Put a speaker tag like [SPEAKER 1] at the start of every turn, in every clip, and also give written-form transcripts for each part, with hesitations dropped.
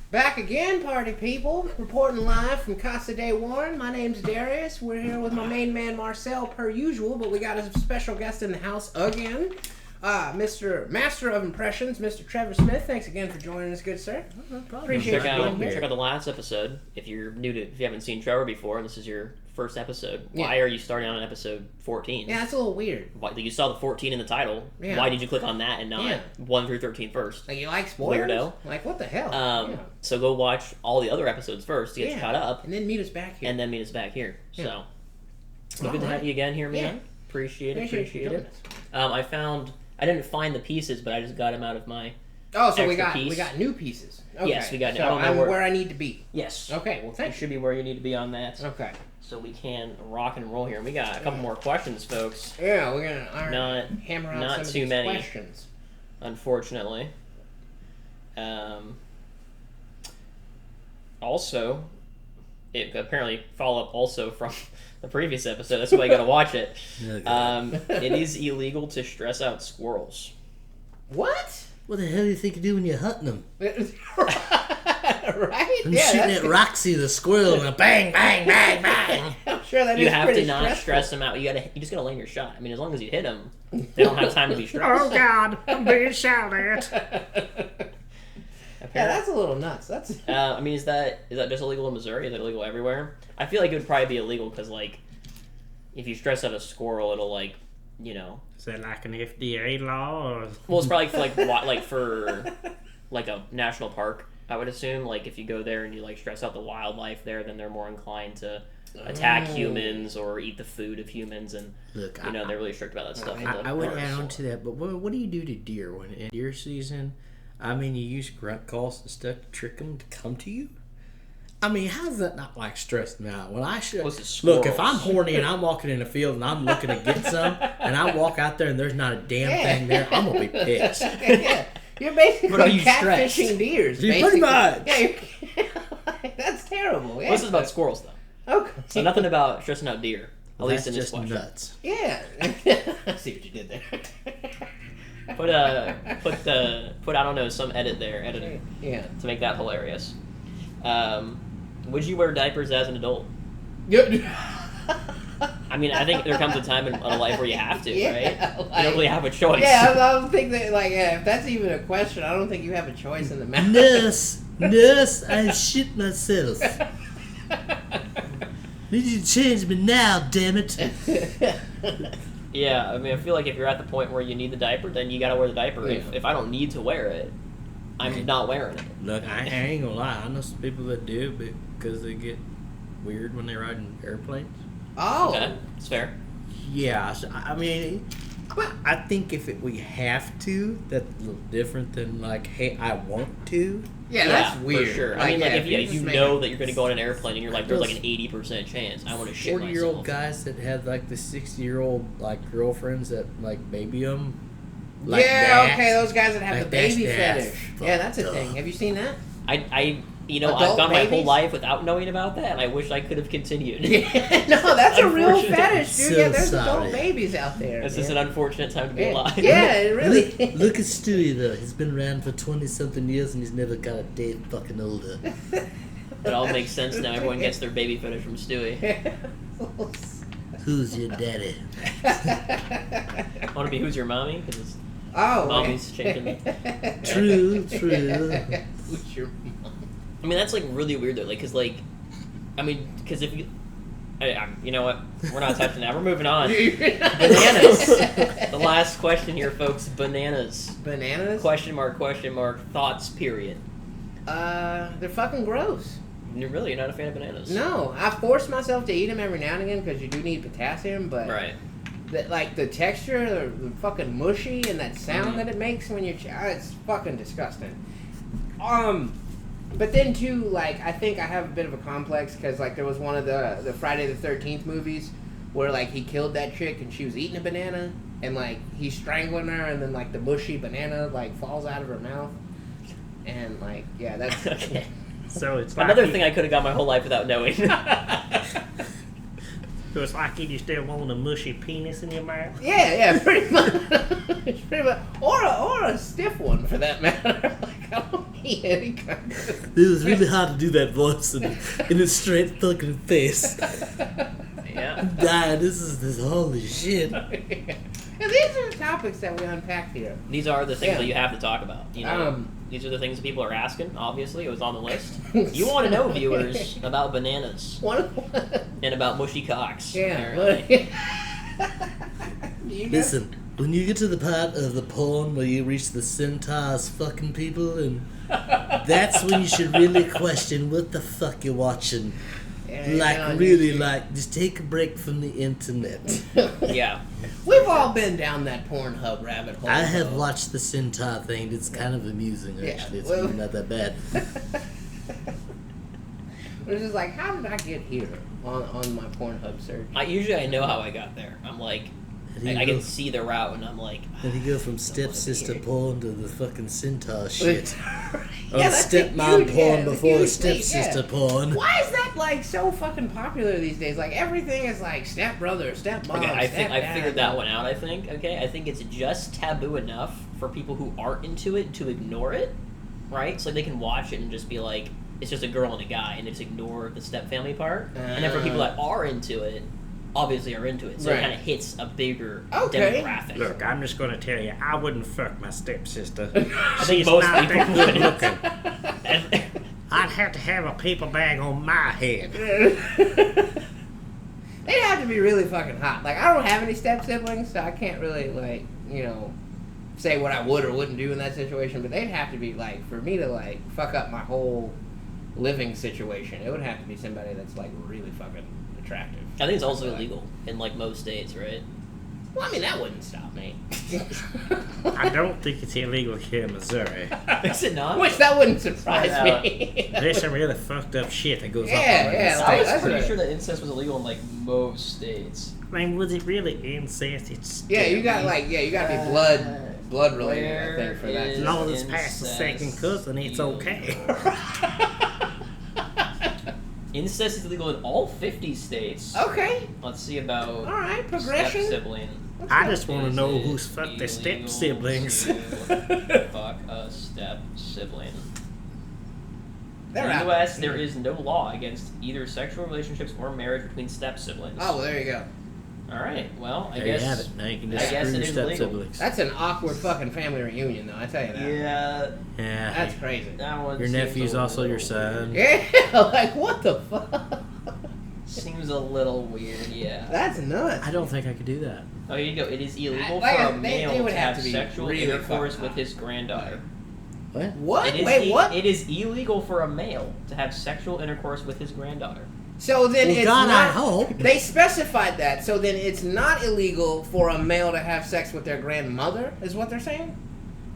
[SPEAKER 1] Back again, party people. Reporting live from Casa de Warren. My name's Darius. We're here with my main man, Marcel, per usual, but we got a special guest in the house again. Mr. Master of Impressions, Mr. Trevor Smith. Thanks again for joining us, good sir.
[SPEAKER 2] No problem.
[SPEAKER 1] Appreciate you being here.
[SPEAKER 3] Check out the last episode. If you haven't seen Trevor before, and this is your first episode, why are you starting on episode 14?
[SPEAKER 1] Yeah, that's a little weird.
[SPEAKER 3] You saw the 14 in the title.
[SPEAKER 1] Yeah.
[SPEAKER 3] Why did you click on that and not 1 through 13 first?
[SPEAKER 1] Like, you like spoilers?
[SPEAKER 3] Weirdo.
[SPEAKER 1] Like, what the hell?
[SPEAKER 3] So go watch all the other episodes first to get you caught up.
[SPEAKER 1] And then meet us back here.
[SPEAKER 3] And then meet us back here.
[SPEAKER 1] Yeah.
[SPEAKER 3] So good to have you again here, man.
[SPEAKER 1] Yeah.
[SPEAKER 3] Appreciate it. I didn't find the pieces, but I just got them out of my
[SPEAKER 1] so we
[SPEAKER 3] piece.
[SPEAKER 1] got new pieces. Okay.
[SPEAKER 3] Yes, we got new.
[SPEAKER 1] So I'm where I need to be.
[SPEAKER 3] Yes.
[SPEAKER 1] Okay, well,
[SPEAKER 3] You
[SPEAKER 1] thanks.
[SPEAKER 3] should be where you need to be on that.
[SPEAKER 1] Okay.
[SPEAKER 3] So we can rock and roll here. We got a couple more questions, folks.
[SPEAKER 1] Yeah, we're going to hammer out
[SPEAKER 3] not
[SPEAKER 1] some of
[SPEAKER 3] too
[SPEAKER 1] these
[SPEAKER 3] many.
[SPEAKER 1] questions.
[SPEAKER 3] Unfortunately. Also, it apparently follow up also from the previous episode. That's why you got to watch it. It is illegal to stress out squirrels.
[SPEAKER 1] What?
[SPEAKER 2] What the hell do you think you do when you're hunting them?
[SPEAKER 1] Right?
[SPEAKER 2] I'm shooting at Roxy the squirrel and a bang, bang, bang, bang.
[SPEAKER 1] I'm sure that
[SPEAKER 3] You
[SPEAKER 1] is
[SPEAKER 3] have
[SPEAKER 1] pretty
[SPEAKER 3] to not
[SPEAKER 1] stressful.
[SPEAKER 3] stress them out. You just gotta land your shot. I mean, as long as you hit them, they don't have time to be stressed.
[SPEAKER 4] Oh God, I'm being shot at.
[SPEAKER 1] Yeah, that's a little nuts. That's.
[SPEAKER 3] I mean, is that just illegal in Missouri? Is it illegal everywhere? I feel like it would probably be illegal because, like, if you stress out a squirrel, it'll like, you know.
[SPEAKER 4] Is that like an FDA law? Or...
[SPEAKER 3] Well, it's probably for like a national park. I would assume, like, if you go there and you like stress out the wildlife there, then they're more inclined to attack humans or eat the food of humans, and
[SPEAKER 2] Look,
[SPEAKER 3] they're really strict about that stuff.
[SPEAKER 2] I would add on to that, but what do you do to deer when in deer season? I mean, you use grunt calls and stuff to trick them to come to you. I mean, how does that not like stress them out? When I should look, if I'm horny and I'm walking in the field and I'm looking to get some, and I walk out there and there's not a damn thing there, I'm gonna be pissed.
[SPEAKER 1] Yeah. You're basically
[SPEAKER 3] But are you
[SPEAKER 1] catfishing deers.
[SPEAKER 2] Pretty much.
[SPEAKER 1] Yeah, that's terrible. Yeah.
[SPEAKER 3] Well, this is about squirrels, though.
[SPEAKER 1] Okay.
[SPEAKER 3] So nothing about stressing out deer. At
[SPEAKER 2] Well,
[SPEAKER 3] least
[SPEAKER 2] that's
[SPEAKER 3] in this
[SPEAKER 2] just
[SPEAKER 3] question.
[SPEAKER 2] nuts.
[SPEAKER 1] Yeah. I see what you did there.
[SPEAKER 3] Put I don't know, some edit
[SPEAKER 1] Yeah.
[SPEAKER 3] to make that hilarious. Would you wear diapers as an adult? I mean, I think there comes a time in a life where you have to, right?
[SPEAKER 1] Like,
[SPEAKER 3] you don't really have a choice.
[SPEAKER 1] Yeah, I don't think that, like, if that's even a question, I don't think you have a choice in the matter.
[SPEAKER 2] Nurse, I shit myself. Need you to change me now, damn it.
[SPEAKER 3] Yeah, I mean, I feel like if you're at the point where you need the diaper, then you gotta wear the diaper.
[SPEAKER 1] Yeah.
[SPEAKER 3] If I don't need to wear it, I'm not wearing it.
[SPEAKER 2] Look, I ain't gonna lie. I know some people that do, because they get weird when they ride in airplanes.
[SPEAKER 1] Oh.
[SPEAKER 3] Okay, it's fair.
[SPEAKER 2] Yeah, so, I mean, I think if we have to, that's a little different than like, hey, I want to.
[SPEAKER 1] Yeah, that's weird.
[SPEAKER 3] For sure.
[SPEAKER 1] Like,
[SPEAKER 3] I mean, like, if
[SPEAKER 1] you
[SPEAKER 3] you
[SPEAKER 1] just
[SPEAKER 3] know that you're going to go on an airplane and you're like, there's like an 80% chance I want to shit
[SPEAKER 2] 40-year-old
[SPEAKER 3] myself.
[SPEAKER 2] guys that have like the 60-year-old like girlfriends that like baby them. Like
[SPEAKER 1] yeah,
[SPEAKER 2] that.
[SPEAKER 1] okay, those guys that have
[SPEAKER 2] Like,
[SPEAKER 1] the baby
[SPEAKER 2] that's
[SPEAKER 1] fetish. Yeah, that's a
[SPEAKER 2] fucked
[SPEAKER 1] thing.
[SPEAKER 2] up.
[SPEAKER 1] Have you seen that?
[SPEAKER 3] I've
[SPEAKER 1] Adult
[SPEAKER 3] gone my whole
[SPEAKER 1] babies?
[SPEAKER 3] life without knowing about that, and I wish I could have continued.
[SPEAKER 1] Yeah, no, that's a real
[SPEAKER 3] Unfortunately.
[SPEAKER 1] fetish, dude.
[SPEAKER 2] So
[SPEAKER 1] Yeah, there's
[SPEAKER 2] sorry.
[SPEAKER 1] adult babies out there.
[SPEAKER 3] This is an unfortunate time to be
[SPEAKER 1] yeah.
[SPEAKER 3] alive.
[SPEAKER 1] Yeah, it really
[SPEAKER 2] Look at Stewie though. He's been around for 20-something years and he's never got a day fucking older.
[SPEAKER 3] It all makes sense now. Everyone gets their baby fetish from Stewie.
[SPEAKER 2] Who's your daddy?
[SPEAKER 3] I want to be Who's Your Mommy? Because mommy's changing.
[SPEAKER 2] True.
[SPEAKER 1] Who's your mom?
[SPEAKER 3] I mean, that's like really weird though. Like, because if you. You know what? We're not touching that. We're moving on. Bananas. The last question here, folks. Bananas.
[SPEAKER 1] Bananas?
[SPEAKER 3] Question mark. Thoughts, period.
[SPEAKER 1] They're fucking gross.
[SPEAKER 3] You're not a fan of bananas?
[SPEAKER 1] No, I force myself to eat them every now and again because you do need potassium, but
[SPEAKER 3] Right.
[SPEAKER 1] the texture, the fucking mushy, and that sound that it makes when it's fucking disgusting. But then too, like, I think I have a bit of a complex because like there was one of the Friday the 13th movies where like he killed that chick and she was eating a banana and like he's strangling her and then like the mushy banana like falls out of her mouth and like that's
[SPEAKER 3] Okay.
[SPEAKER 4] So it's
[SPEAKER 3] Another
[SPEAKER 4] like
[SPEAKER 3] thing I could have got my whole life without knowing.
[SPEAKER 4] So it's like you still want a mushy penis in your mouth?
[SPEAKER 1] Yeah, pretty much. Pretty much. Or a stiff one, for that matter. Like, I don't need any kind of...
[SPEAKER 2] It was really hard to do that voice in a straight fucking face.
[SPEAKER 3] Yeah.
[SPEAKER 2] This is holy shit.
[SPEAKER 1] And these are the topics that we unpacked here.
[SPEAKER 3] These are the things
[SPEAKER 1] Yeah.
[SPEAKER 3] that you have to talk about. You know, these are the things that people are asking. Obviously, it was on the list. You want to know, viewers, about bananas and about mushy cocks.
[SPEAKER 1] Yeah.
[SPEAKER 3] apparently.
[SPEAKER 2] Listen, when you get to the part of the porn where you reach the centaurs fucking people, and that's when you should really question what the fuck you're watching. Like, really, like, just take a break from the internet.
[SPEAKER 3] Yeah.
[SPEAKER 1] We've all been down that Pornhub rabbit hole.
[SPEAKER 2] I have watched the centaur thing. It's kind of amusing, actually. It's really not that bad.
[SPEAKER 1] It's just like, how did I get here on my Pornhub search?
[SPEAKER 3] I know how I got there. I'm like, I can see the route, and I'm like...
[SPEAKER 2] And you go from stepsister porn to the fucking centaur shit. Or
[SPEAKER 1] Yeah, that's
[SPEAKER 2] stepmom
[SPEAKER 1] huge,
[SPEAKER 2] porn
[SPEAKER 1] yeah,
[SPEAKER 2] before
[SPEAKER 1] huge
[SPEAKER 2] stepsister
[SPEAKER 1] leap,
[SPEAKER 2] porn.
[SPEAKER 1] Why is that, like, so fucking popular these days? Like, everything is like stepbrother, stepmom,
[SPEAKER 3] Okay, I
[SPEAKER 1] stepdad.
[SPEAKER 3] figured that one out, I think. Okay, I think it's just taboo enough for people who aren't into it to ignore it, right? So they can watch it and just be like, it's just a girl and a guy, and they just ignore the stepfamily part. And then for people that are into it, obviously are into it, so
[SPEAKER 1] Right.
[SPEAKER 3] it kind of hits a bigger
[SPEAKER 1] Okay.
[SPEAKER 3] demographic.
[SPEAKER 4] Look, I'm just going to tell you, I wouldn't fuck my stepsister.
[SPEAKER 3] I think
[SPEAKER 4] She's
[SPEAKER 3] most
[SPEAKER 4] not
[SPEAKER 3] people
[SPEAKER 4] that good
[SPEAKER 3] would.
[SPEAKER 4] looking.
[SPEAKER 3] And-
[SPEAKER 4] I'd have to have a paper bag on my head.
[SPEAKER 1] They'd have to be really fucking hot. Like, I don't have any step siblings, so I can't really, like, you know, say what I would or wouldn't do in that situation, but they'd have to be, like, for me to, like, fuck up my whole living situation, it would have to be somebody that's, like, really fucking attractive.
[SPEAKER 3] I think it's also illegal in like most states, right?
[SPEAKER 1] Well, I mean, that wouldn't stop me.
[SPEAKER 4] I don't think it's illegal here in Missouri.
[SPEAKER 3] Is it not?
[SPEAKER 1] Which, that wouldn't surprise
[SPEAKER 3] Find out.
[SPEAKER 1] me.
[SPEAKER 4] There's some really fucked up shit that goes on.
[SPEAKER 1] Yeah,
[SPEAKER 3] I was
[SPEAKER 1] that's
[SPEAKER 3] pretty
[SPEAKER 1] right.
[SPEAKER 3] sure that incest was illegal in like most states.
[SPEAKER 4] I mean, was it really incest? It's
[SPEAKER 1] Yeah, you got, like, you gotta be blood related, I
[SPEAKER 3] Where
[SPEAKER 1] think, for that.
[SPEAKER 3] is-
[SPEAKER 4] as long as it's past the second cousin, it's okay.
[SPEAKER 3] Incest is illegal in all 50 states.
[SPEAKER 1] Okay,
[SPEAKER 3] Let's see about
[SPEAKER 1] alright, progression.
[SPEAKER 3] step-sibling.
[SPEAKER 4] I just want to
[SPEAKER 3] Is
[SPEAKER 4] know
[SPEAKER 3] it
[SPEAKER 4] who's fucked their
[SPEAKER 3] illegal
[SPEAKER 4] step siblings.
[SPEAKER 3] to fuck a step-sibling.
[SPEAKER 1] They're
[SPEAKER 3] In
[SPEAKER 1] out
[SPEAKER 3] the U.S.,
[SPEAKER 1] there.
[SPEAKER 3] there is no law against either sexual relationships or marriage between step-siblings.
[SPEAKER 1] Oh, well, there you go.
[SPEAKER 3] All right. Well, I
[SPEAKER 2] There
[SPEAKER 3] guess.
[SPEAKER 2] you have it. Now you can
[SPEAKER 3] I
[SPEAKER 2] just
[SPEAKER 3] guess
[SPEAKER 2] screw
[SPEAKER 3] it
[SPEAKER 2] your
[SPEAKER 3] is
[SPEAKER 2] step
[SPEAKER 3] legal.
[SPEAKER 2] siblings.
[SPEAKER 1] That's an awkward fucking family reunion, though, I tell you that.
[SPEAKER 3] Yeah,
[SPEAKER 2] Yeah.
[SPEAKER 1] That's crazy.
[SPEAKER 3] that one.
[SPEAKER 2] Your
[SPEAKER 3] seems
[SPEAKER 2] nephew's
[SPEAKER 3] a
[SPEAKER 2] also your
[SPEAKER 3] little
[SPEAKER 2] son.
[SPEAKER 3] weird.
[SPEAKER 1] Yeah, like, what the fuck?
[SPEAKER 3] Seems a little weird. Yeah.
[SPEAKER 1] That's nuts.
[SPEAKER 2] I don't think I could do that.
[SPEAKER 3] Oh, here you go. It is illegal
[SPEAKER 1] Like,
[SPEAKER 3] for a
[SPEAKER 1] they
[SPEAKER 3] male
[SPEAKER 1] would
[SPEAKER 3] to
[SPEAKER 1] have
[SPEAKER 3] have
[SPEAKER 1] to be
[SPEAKER 3] sexual
[SPEAKER 1] really
[SPEAKER 3] intercourse
[SPEAKER 1] fucking
[SPEAKER 3] with his granddaughter.
[SPEAKER 2] What?
[SPEAKER 1] What?
[SPEAKER 3] It is
[SPEAKER 1] Wait, what?
[SPEAKER 3] It is illegal for a male to have sexual intercourse with his granddaughter.
[SPEAKER 1] So then
[SPEAKER 2] Well,
[SPEAKER 1] it's
[SPEAKER 2] God,
[SPEAKER 1] not.
[SPEAKER 2] I hope.
[SPEAKER 1] They specified that. So then it's not illegal for a male to have sex with their grandmother, is what they're saying?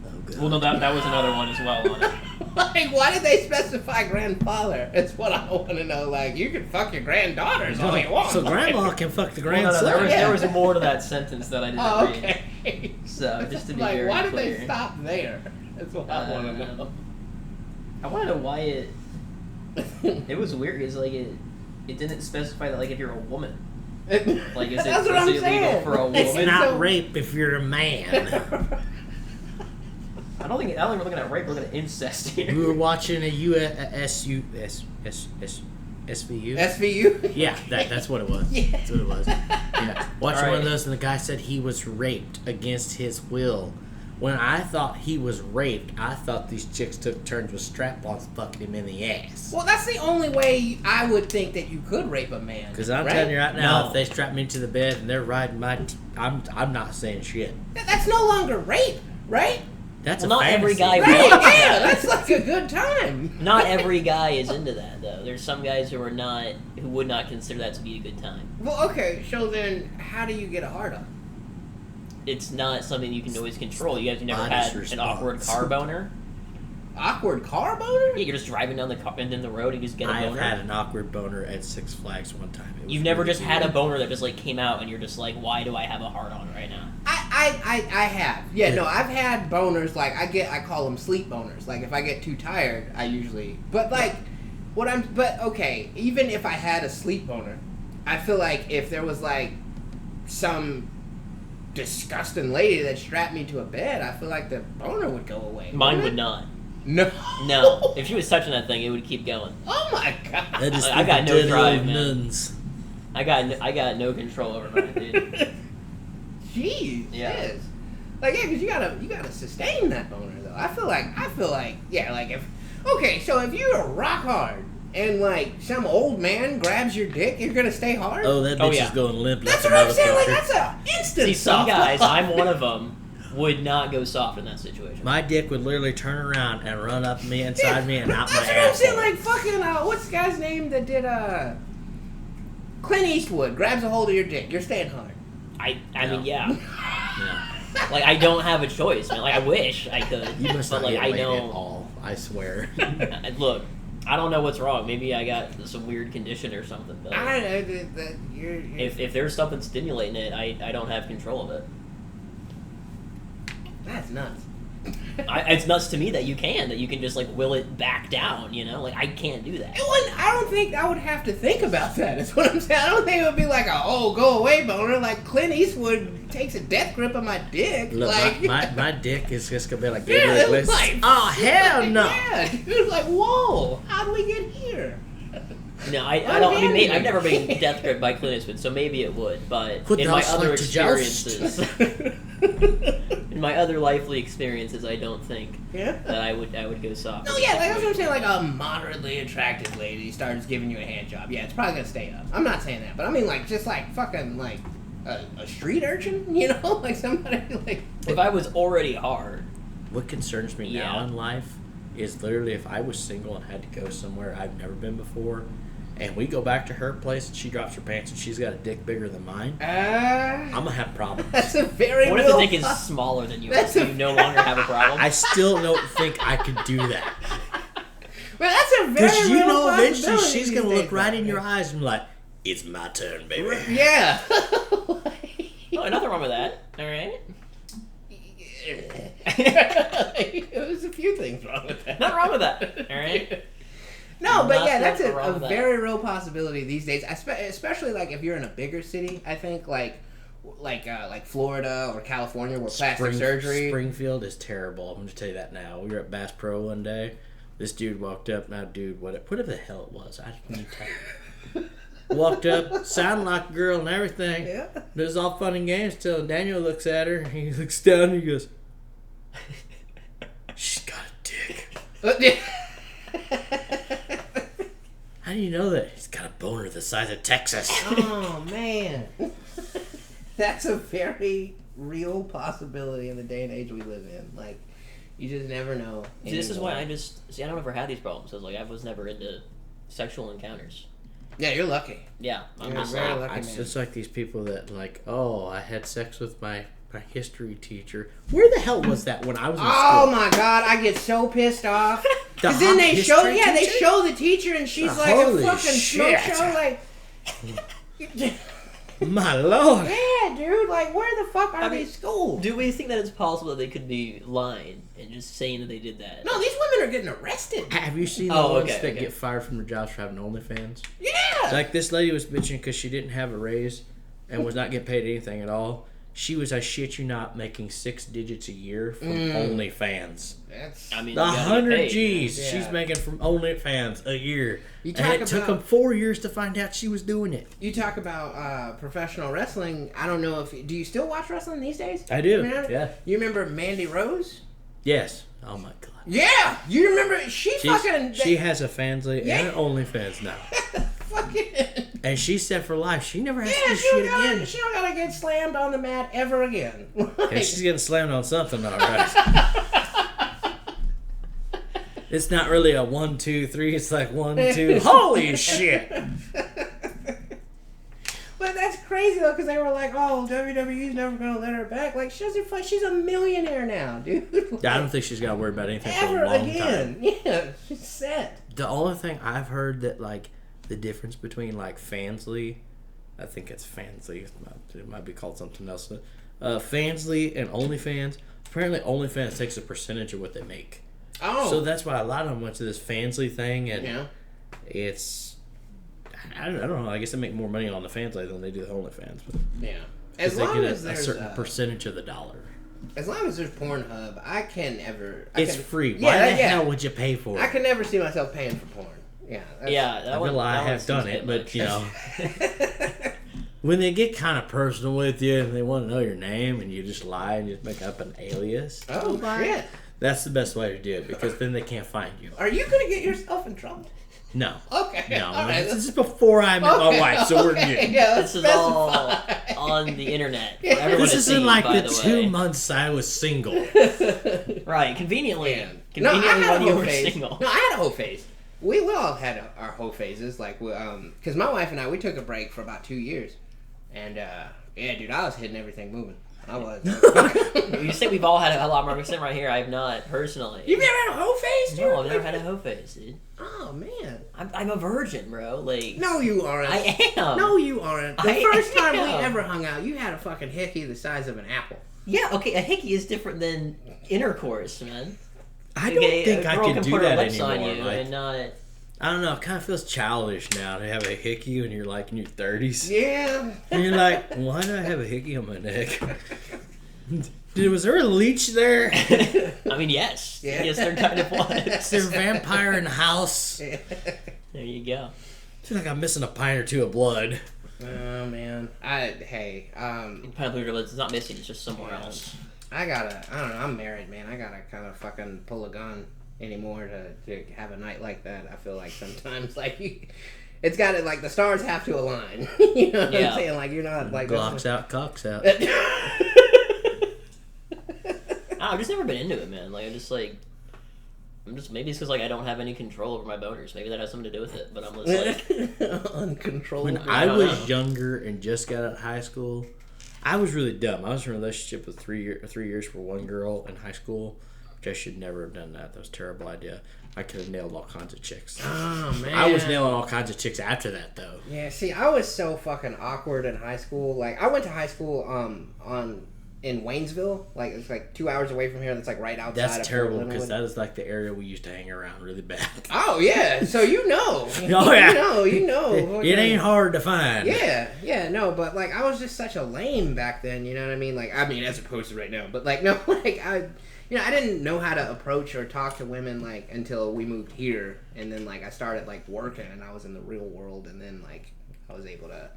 [SPEAKER 2] Oh, God.
[SPEAKER 3] Well, no, that was another one as well on it.
[SPEAKER 1] Like, why did they specify grandfather? It's what I want to know. Like, you can fuck your granddaughters all you want.
[SPEAKER 2] So grandma can fuck the
[SPEAKER 3] Well, no,
[SPEAKER 2] grandson.
[SPEAKER 3] there was more to that sentence that I didn't
[SPEAKER 1] Oh,
[SPEAKER 3] read.
[SPEAKER 1] okay.
[SPEAKER 3] So, just to be
[SPEAKER 1] like,
[SPEAKER 3] very
[SPEAKER 1] why did
[SPEAKER 3] clear.
[SPEAKER 1] they stop there? That's what I want to know.
[SPEAKER 3] I want to know why it. It was weird. It's like it didn't specify that, like, if you're a woman. Like, is it,
[SPEAKER 1] That's what
[SPEAKER 3] is
[SPEAKER 1] I'm
[SPEAKER 3] it illegal
[SPEAKER 1] saying.
[SPEAKER 3] for a woman?
[SPEAKER 4] It's not
[SPEAKER 1] so-
[SPEAKER 4] rape if you're a man.
[SPEAKER 3] I don't think we're looking at rape. We're looking at incest here.
[SPEAKER 2] We were watching a SVU.
[SPEAKER 1] SVU?
[SPEAKER 2] Yeah, that's what it was.
[SPEAKER 1] Yeah.
[SPEAKER 2] That's what it was. Yeah. Watching
[SPEAKER 3] All
[SPEAKER 2] one of
[SPEAKER 3] right.
[SPEAKER 2] those, and the guy said he was raped against his will. When I thought he was raped, I thought these chicks took turns with strap-ons fucking him in the ass.
[SPEAKER 1] Well, that's the only way I would think that you could rape a man.
[SPEAKER 2] Because I'm
[SPEAKER 1] right?
[SPEAKER 2] telling you right now,
[SPEAKER 3] No.
[SPEAKER 2] if they strap me to the bed and they're riding I'm not saying shit.
[SPEAKER 1] That's no longer rape, right?
[SPEAKER 2] That's
[SPEAKER 3] Well,
[SPEAKER 2] a
[SPEAKER 3] not every
[SPEAKER 2] fantasy.
[SPEAKER 3] guy
[SPEAKER 1] Right,
[SPEAKER 3] wants
[SPEAKER 1] yeah,
[SPEAKER 3] that.
[SPEAKER 1] that's like a good time.
[SPEAKER 3] Not every guy is into that though. There's some guys who would not consider that to be a good time.
[SPEAKER 1] Well, okay, so then how do you get a hard on?
[SPEAKER 3] It's not something you can always control. You guys have never
[SPEAKER 2] Honest
[SPEAKER 3] had an
[SPEAKER 2] response.
[SPEAKER 3] awkward car boner.
[SPEAKER 1] Awkward car boner?
[SPEAKER 3] Yeah, you're just driving down the car and then the road and you just get a
[SPEAKER 2] I have
[SPEAKER 3] boner.
[SPEAKER 2] had an awkward boner at Six Flags one time. It was
[SPEAKER 3] You've never
[SPEAKER 2] really
[SPEAKER 3] just had a
[SPEAKER 2] weird.
[SPEAKER 3] boner that just like came out and you're just like, why do I have a hard on right now?
[SPEAKER 1] I have. Yeah, no, I've had boners, like, I call them sleep boners. Like, if I get too tired, I usually, but like, but okay, even if I had a sleep boner, I feel like if there was like some disgusting lady that strapped me to a bed, I feel like the boner would go away.
[SPEAKER 3] Mine would not.
[SPEAKER 1] No.
[SPEAKER 3] No. If she was touching that thing, it would keep going.
[SPEAKER 1] Oh my god.
[SPEAKER 2] That is
[SPEAKER 3] I got no
[SPEAKER 2] dead
[SPEAKER 3] drive,
[SPEAKER 2] old
[SPEAKER 3] man.
[SPEAKER 2] nuns.
[SPEAKER 3] I got no control over mine, dude.
[SPEAKER 1] Jeez.
[SPEAKER 3] Yeah.
[SPEAKER 1] Yes. Like yeah, because you gotta sustain that boner though. I feel like yeah, like so if you're rock hard and like some old man grabs your dick, you're gonna stay hard.
[SPEAKER 2] Oh, that bitch is going limp.
[SPEAKER 1] That's
[SPEAKER 2] like
[SPEAKER 1] what
[SPEAKER 2] a
[SPEAKER 1] I'm saying. Like
[SPEAKER 2] motherfucker.
[SPEAKER 1] that's a instant.
[SPEAKER 3] See, some
[SPEAKER 1] soft
[SPEAKER 3] guys,
[SPEAKER 1] lock.
[SPEAKER 3] I'm one of them, would not go soft in that situation.
[SPEAKER 2] My dick would literally turn around and run up me inside me and out my
[SPEAKER 1] That's what I'm saying.
[SPEAKER 2] asshole.
[SPEAKER 1] Like fucking what's the guy's name that did Clint Eastwood grabs a hold of your dick. You're staying hard.
[SPEAKER 3] I
[SPEAKER 2] No.
[SPEAKER 3] mean, yeah.
[SPEAKER 2] Yeah.
[SPEAKER 3] Like, I don't have a choice, man. Like, I wish I could.
[SPEAKER 2] You must
[SPEAKER 3] but,
[SPEAKER 2] not
[SPEAKER 3] like,
[SPEAKER 2] get
[SPEAKER 3] I
[SPEAKER 2] laid at
[SPEAKER 3] don't.
[SPEAKER 2] all. I swear.
[SPEAKER 3] Look, I don't know what's wrong. Maybe I got some weird condition or something. But
[SPEAKER 1] I don't know that you're
[SPEAKER 3] if there's something stimulating it, I don't have control of it.
[SPEAKER 1] that's nuts.
[SPEAKER 3] It's nuts to me that you can just like will it back down. You know, like I can't do that.
[SPEAKER 1] I don't think I would have to think about that. Is what I'm saying. I don't think it would be like go away boner. Like Clint Eastwood takes a death grip on my dick.
[SPEAKER 2] Look,
[SPEAKER 1] like
[SPEAKER 2] my dick is just gonna be like,
[SPEAKER 1] yeah,
[SPEAKER 2] Gabriel
[SPEAKER 1] it's
[SPEAKER 2] Iglesias.
[SPEAKER 1] like
[SPEAKER 2] Oh hell no!
[SPEAKER 1] Yeah, dude. Like whoa, how do we get here?
[SPEAKER 3] No, I don't. I mean, I've never been death gripped by Clint Eastwood, so maybe it would. But
[SPEAKER 2] Would
[SPEAKER 3] in
[SPEAKER 2] thou
[SPEAKER 3] my
[SPEAKER 2] like
[SPEAKER 3] other
[SPEAKER 2] to joust?
[SPEAKER 3] experiences, in my other lively experiences, I don't think
[SPEAKER 1] Yeah.
[SPEAKER 3] that I would go soft.
[SPEAKER 1] No, yeah, like that's what I'm saying. Like a moderately attractive lady starts giving you a hand job. Yeah, it's probably gonna stay up. I'm not saying that, but I mean like just like fucking like a street urchin, you know, like somebody like.
[SPEAKER 3] If I was already hard,
[SPEAKER 2] What concerns me now
[SPEAKER 3] Yeah.
[SPEAKER 2] in life is literally if I was single and had to go somewhere I've never been before, and we go back to her place and she drops her pants and she's got a dick bigger than mine, I'm gonna have problems.
[SPEAKER 1] That's a very.
[SPEAKER 3] what if the
[SPEAKER 1] real
[SPEAKER 3] dick is
[SPEAKER 1] poss-
[SPEAKER 3] smaller than you?
[SPEAKER 1] That's
[SPEAKER 3] So
[SPEAKER 1] a-
[SPEAKER 3] you no longer have a problem.
[SPEAKER 2] I still don't think I could do that.
[SPEAKER 1] Well, that's a very.
[SPEAKER 2] Because you
[SPEAKER 1] real
[SPEAKER 2] know eventually
[SPEAKER 1] possibility
[SPEAKER 2] she's
[SPEAKER 1] these
[SPEAKER 2] gonna look
[SPEAKER 1] days,
[SPEAKER 2] right
[SPEAKER 1] though.
[SPEAKER 2] in your eyes and be like, it's my turn, baby.
[SPEAKER 1] Yeah.
[SPEAKER 3] Oh, nothing wrong with that. All right.
[SPEAKER 1] There's a few things wrong with that.
[SPEAKER 3] Nothing wrong with that. All right.
[SPEAKER 1] No, but yeah,
[SPEAKER 3] Nothing
[SPEAKER 1] that's a
[SPEAKER 3] wrong with that.
[SPEAKER 1] very real possibility these days. Especially like if you're in a bigger city. I think like Florida or California where plastic surgery.
[SPEAKER 2] Springfield is terrible. I'm going to tell you that now. We were at Bass Pro one day. This dude walked up. Now, dude, whatever the hell it was, I can't tell you. Walked up, sounded like a girl and everything.
[SPEAKER 1] Yeah.
[SPEAKER 2] It was all fun and games till Daniel looks at her. He looks down and he goes, she's got a dick. How do you know that? He's got a boner the size of Texas.
[SPEAKER 1] Oh man, that's a very real possibility in the day and age we live in. Like, you just never know.
[SPEAKER 3] See, this is why
[SPEAKER 1] anymore.
[SPEAKER 3] I don't ever had these problems. Like I was never into sexual encounters.
[SPEAKER 1] Yeah, you're lucky.
[SPEAKER 3] Yeah, I'm
[SPEAKER 1] You're
[SPEAKER 3] just
[SPEAKER 1] very
[SPEAKER 3] like,
[SPEAKER 1] lucky,
[SPEAKER 2] It's
[SPEAKER 1] man.
[SPEAKER 2] just like these people that like, oh, I had sex with my history teacher. Where the hell was that when I was in
[SPEAKER 1] Oh
[SPEAKER 2] school?
[SPEAKER 1] my god, I get so pissed off.
[SPEAKER 2] The
[SPEAKER 1] Because then they
[SPEAKER 2] hot
[SPEAKER 1] show,
[SPEAKER 2] history
[SPEAKER 1] they
[SPEAKER 2] teacher?
[SPEAKER 1] show the teacher and she's like
[SPEAKER 2] Holy
[SPEAKER 1] a fucking smoke
[SPEAKER 2] shit.
[SPEAKER 1] show. Like,
[SPEAKER 2] My lord.
[SPEAKER 1] yeah, dude. Like, where the fuck are
[SPEAKER 3] I mean,
[SPEAKER 1] these schools?
[SPEAKER 3] do we think that it's possible that they could be lying and just saying that they did that?
[SPEAKER 1] No, these women are getting arrested.
[SPEAKER 2] Have you seen the
[SPEAKER 3] Oh,
[SPEAKER 2] ones
[SPEAKER 3] okay,
[SPEAKER 2] that
[SPEAKER 3] okay.
[SPEAKER 2] get fired from their jobs for having OnlyFans?
[SPEAKER 1] Yeah.
[SPEAKER 2] Like this lady was bitching because she didn't have a raise and was not getting paid anything at all. She was, I shit you not, making 6 digits a year from OnlyFans.
[SPEAKER 1] That's.
[SPEAKER 3] I mean,
[SPEAKER 2] The
[SPEAKER 3] you gotta get
[SPEAKER 2] 100
[SPEAKER 3] paid.
[SPEAKER 2] G's
[SPEAKER 1] Yeah.
[SPEAKER 2] she's making from OnlyFans a year.
[SPEAKER 1] You
[SPEAKER 2] And
[SPEAKER 1] talk
[SPEAKER 2] it took
[SPEAKER 1] about-
[SPEAKER 2] them 4 years to find out she was doing it.
[SPEAKER 1] You talk about professional wrestling. I don't know if do you still watch wrestling these days?
[SPEAKER 2] I do,
[SPEAKER 1] You
[SPEAKER 2] yeah.
[SPEAKER 1] You remember Mandy Rose?
[SPEAKER 2] Yes. Oh my god.
[SPEAKER 1] Yeah. You remember she fucking
[SPEAKER 2] She has a Fansly
[SPEAKER 1] Yeah.
[SPEAKER 2] and an OnlyFans now.
[SPEAKER 1] fucking.
[SPEAKER 2] And she's set for life. She never has to
[SPEAKER 1] Yeah,
[SPEAKER 2] do
[SPEAKER 1] she
[SPEAKER 2] shit
[SPEAKER 1] don't, gotta,
[SPEAKER 2] again.
[SPEAKER 1] she don't gotta get slammed on the mat ever again.
[SPEAKER 2] And she's getting slammed on something, all right. It's not really a 1, 2, 3. It's like 1, 2. Holy shit!
[SPEAKER 1] But that's crazy though, because they were like, "Oh, WWE's never gonna let her back." Like, she doesn't fight. She's a millionaire now, dude.
[SPEAKER 2] I don't think she's got to worry about anything for
[SPEAKER 1] ever
[SPEAKER 2] a long
[SPEAKER 1] again.
[SPEAKER 2] time.
[SPEAKER 1] Yeah, she's set.
[SPEAKER 2] The only thing I've heard that, like, the difference between, like, Fansly, I think it's Fansly, it might be called something else, Fansly and OnlyFans, apparently OnlyFans takes a percentage of what they make.
[SPEAKER 1] Oh,
[SPEAKER 2] So that's why a lot of them went to this Fansly thing, and
[SPEAKER 1] yeah.
[SPEAKER 2] it's, I don't know. I guess they make more money on the fans than they do the OnlyFans. But
[SPEAKER 1] Yeah. As
[SPEAKER 2] they
[SPEAKER 1] long
[SPEAKER 2] get
[SPEAKER 1] as
[SPEAKER 2] a
[SPEAKER 1] there's
[SPEAKER 2] certain percentage of the dollar.
[SPEAKER 1] As long as there's Pornhub,
[SPEAKER 2] It's free.
[SPEAKER 1] Yeah,
[SPEAKER 2] Why the hell would you pay for it?
[SPEAKER 1] I can never see myself paying for porn. Yeah.
[SPEAKER 2] I have done it, but you know, when they get kind of personal with you and they want to know your name and you just lie and just make up an alias.
[SPEAKER 1] Oh, shit.
[SPEAKER 2] That's the best way to do it because then they can't find you.
[SPEAKER 1] Are you going to get yourself in trouble?
[SPEAKER 2] No.
[SPEAKER 1] Okay.
[SPEAKER 2] No.
[SPEAKER 1] All right.
[SPEAKER 2] This is before I met my wife, so we're good.
[SPEAKER 1] Yeah,
[SPEAKER 3] this is all on the internet. For everyone
[SPEAKER 2] This
[SPEAKER 3] to
[SPEAKER 2] is
[SPEAKER 3] see,
[SPEAKER 2] in like
[SPEAKER 3] by
[SPEAKER 2] the
[SPEAKER 3] way.
[SPEAKER 2] 2 months I was single.
[SPEAKER 3] Right, conveniently.
[SPEAKER 1] I
[SPEAKER 3] Conveniently
[SPEAKER 1] had a
[SPEAKER 3] when you
[SPEAKER 1] whole
[SPEAKER 3] were
[SPEAKER 1] phase.
[SPEAKER 3] single.
[SPEAKER 1] No, I had a whole phase. We all had our whole phases. Like, because my wife and I, we took a break for about 2 years. And, yeah, dude, I was hitting everything moving. I was.
[SPEAKER 3] You say we've all had a lot more percent right here. I have not, personally.
[SPEAKER 1] You've never had a whole phase, dude?
[SPEAKER 3] No, I've never had a hoe face, dude.
[SPEAKER 1] Oh, man.
[SPEAKER 3] I'm a virgin, bro. Like,
[SPEAKER 1] No, you aren't.
[SPEAKER 3] I am.
[SPEAKER 1] No, you aren't. The
[SPEAKER 3] I
[SPEAKER 1] first time we
[SPEAKER 3] am.
[SPEAKER 1] ever hung out, you had a fucking hickey the size of an apple.
[SPEAKER 3] Yeah, okay, a hickey is different than intercourse, man.
[SPEAKER 2] I don't think I can do
[SPEAKER 3] put her
[SPEAKER 2] that
[SPEAKER 3] lips
[SPEAKER 2] anymore.
[SPEAKER 3] on you
[SPEAKER 2] Like,
[SPEAKER 3] and not.
[SPEAKER 2] I don't know. It kind of feels childish now to have a hickey when you're like in your 30s.
[SPEAKER 1] Yeah.
[SPEAKER 2] And you're like, why do I have a hickey on my neck? Dude, was there a leech there?
[SPEAKER 3] I mean, yes.
[SPEAKER 1] Yeah.
[SPEAKER 3] Yes, there kind of was.
[SPEAKER 2] Is there a vampire in the house?
[SPEAKER 3] There you go.
[SPEAKER 2] I feel like I'm missing a pint or two of blood.
[SPEAKER 1] Oh, man.
[SPEAKER 3] Pineapple River, it's not missing, it's just somewhere else.
[SPEAKER 1] I don't know, I'm married, man. I gotta kind of fucking pull a gun anymore to have a night like that. I feel like sometimes, like, it's gotta, like, the stars have to align. You know what I'm saying? Like, you're not, like...
[SPEAKER 2] Glocks out, cocks out.
[SPEAKER 3] I've just never been into it, man. Like, maybe it's because, like, I don't have any control over my boners. Maybe that has something to do with it, but I'm just, like...
[SPEAKER 1] Uncontrollable.
[SPEAKER 2] When I was younger and just got out of high school, I was really dumb. I was in a relationship with 3 years for one girl in high school, which I should never have done that. That was a terrible idea. I could have nailed all kinds of chicks.
[SPEAKER 1] Oh, man.
[SPEAKER 2] I was nailing all kinds of chicks after that, though.
[SPEAKER 1] Yeah, see, I was so fucking awkward in high school. Like, I went to high school in Waynesville. Like, it's like 2 hours away from here. That's like right outside.
[SPEAKER 2] That's
[SPEAKER 1] of
[SPEAKER 2] terrible
[SPEAKER 1] Fort
[SPEAKER 2] because
[SPEAKER 1] Linwood.
[SPEAKER 2] that is like the area we used to hang around really bad.
[SPEAKER 1] Oh yeah, so you know.
[SPEAKER 2] Oh yeah,
[SPEAKER 1] you know.
[SPEAKER 2] It ain't hard to find.
[SPEAKER 1] Yeah, no, but like I was just such a lame back then. You know what I mean? Like, I mean, as opposed to right now. But like, no, like I didn't know how to approach or talk to women like until we moved here, and then like I started like working and I was in the real world, and then like I was able to.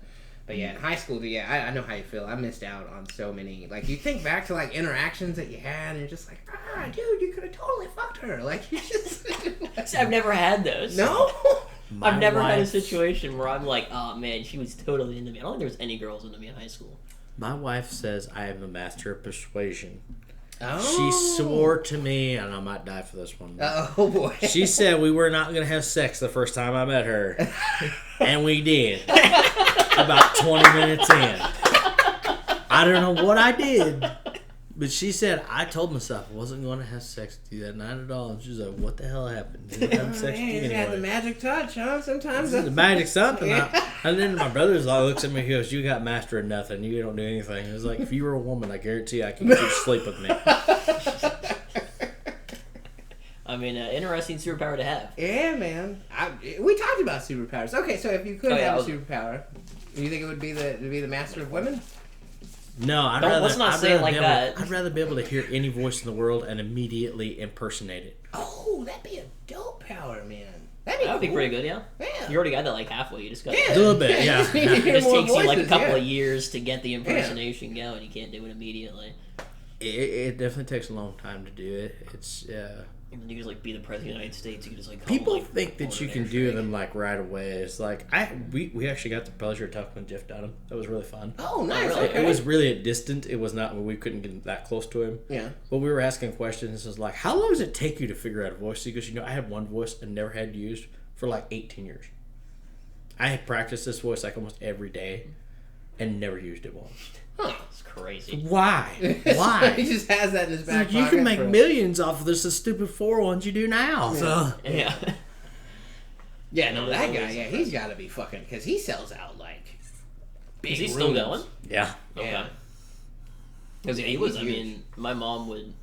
[SPEAKER 1] But yeah, in high school, I know how you feel. I missed out on so many. Like, you think back to, like, interactions that you had, and you're just like, dude, you could have totally fucked her. Like, you just...
[SPEAKER 3] See, I've never had those.
[SPEAKER 1] No?
[SPEAKER 3] I've never had a situation where I'm like, oh, man, she was totally into me. I don't think there was any girls into me in high school.
[SPEAKER 2] My wife says I am a master of persuasion.
[SPEAKER 1] Oh.
[SPEAKER 2] She swore to me, and I might die for this one.
[SPEAKER 1] Oh, boy.
[SPEAKER 2] She said we were not going to have sex the first time I met her. And we did. About 20 minutes in. I don't know what I did. But she said, I told myself I wasn't going to have sex with you that night at all. And she was like, what the hell happened? Didn't have sex with you
[SPEAKER 1] You had the
[SPEAKER 2] anyway.
[SPEAKER 1] magic touch, huh? Sometimes
[SPEAKER 2] This is the magic something. And then my brother-in-law looks at me and goes, you got master of nothing. You don't do anything. It was like, if you were a woman, I guarantee I could get you to sleep with me.
[SPEAKER 3] I mean, interesting superpower to have.
[SPEAKER 1] Yeah, man. We talked about superpowers. Okay, so if you could have a superpower, do you think it would be the master of women?
[SPEAKER 2] No,
[SPEAKER 3] Let's not say it like that.
[SPEAKER 2] I'd rather be able to hear any voice in the world and immediately impersonate it.
[SPEAKER 1] Oh, that'd be a dope power, man.
[SPEAKER 3] That would be pretty good, yeah.
[SPEAKER 1] Yeah.
[SPEAKER 3] You already got that like halfway. You just got
[SPEAKER 2] A little bit, yeah.
[SPEAKER 3] It just takes you like a couple of years to get the impersonation going. You can't do it immediately.
[SPEAKER 2] It definitely takes a long time to do it. It's
[SPEAKER 3] And then you just like be the president of the United States. You can just like
[SPEAKER 2] people think that you can do them like right away. It's like we actually got the pleasure of talking with Jeff Dunham. That was really fun.
[SPEAKER 1] Oh, nice.
[SPEAKER 3] really?
[SPEAKER 1] Okay.
[SPEAKER 2] It was really a distant. It was not. We couldn't get that close to him.
[SPEAKER 1] Yeah.
[SPEAKER 2] But we were asking questions. It was like, how long does it take you to figure out a voice? Because I had one voice and never had used for like 18 years. I had practiced this voice like almost every day, and never used it once.
[SPEAKER 1] Huh.
[SPEAKER 3] It's crazy.
[SPEAKER 2] Why? Why?
[SPEAKER 1] He just has that in his back
[SPEAKER 2] You
[SPEAKER 1] pocket
[SPEAKER 2] can make
[SPEAKER 1] for-
[SPEAKER 2] millions off of this stupid 4 ones you do now.
[SPEAKER 1] Yeah.
[SPEAKER 2] So
[SPEAKER 3] Yeah.
[SPEAKER 1] Yeah, no, that guy, he's got to be fucking, because he sells out like big
[SPEAKER 3] Is he still
[SPEAKER 1] rooms.
[SPEAKER 3] going?
[SPEAKER 2] yeah.
[SPEAKER 3] Okay.
[SPEAKER 1] Yeah.
[SPEAKER 3] Because he was. I mean, my mom would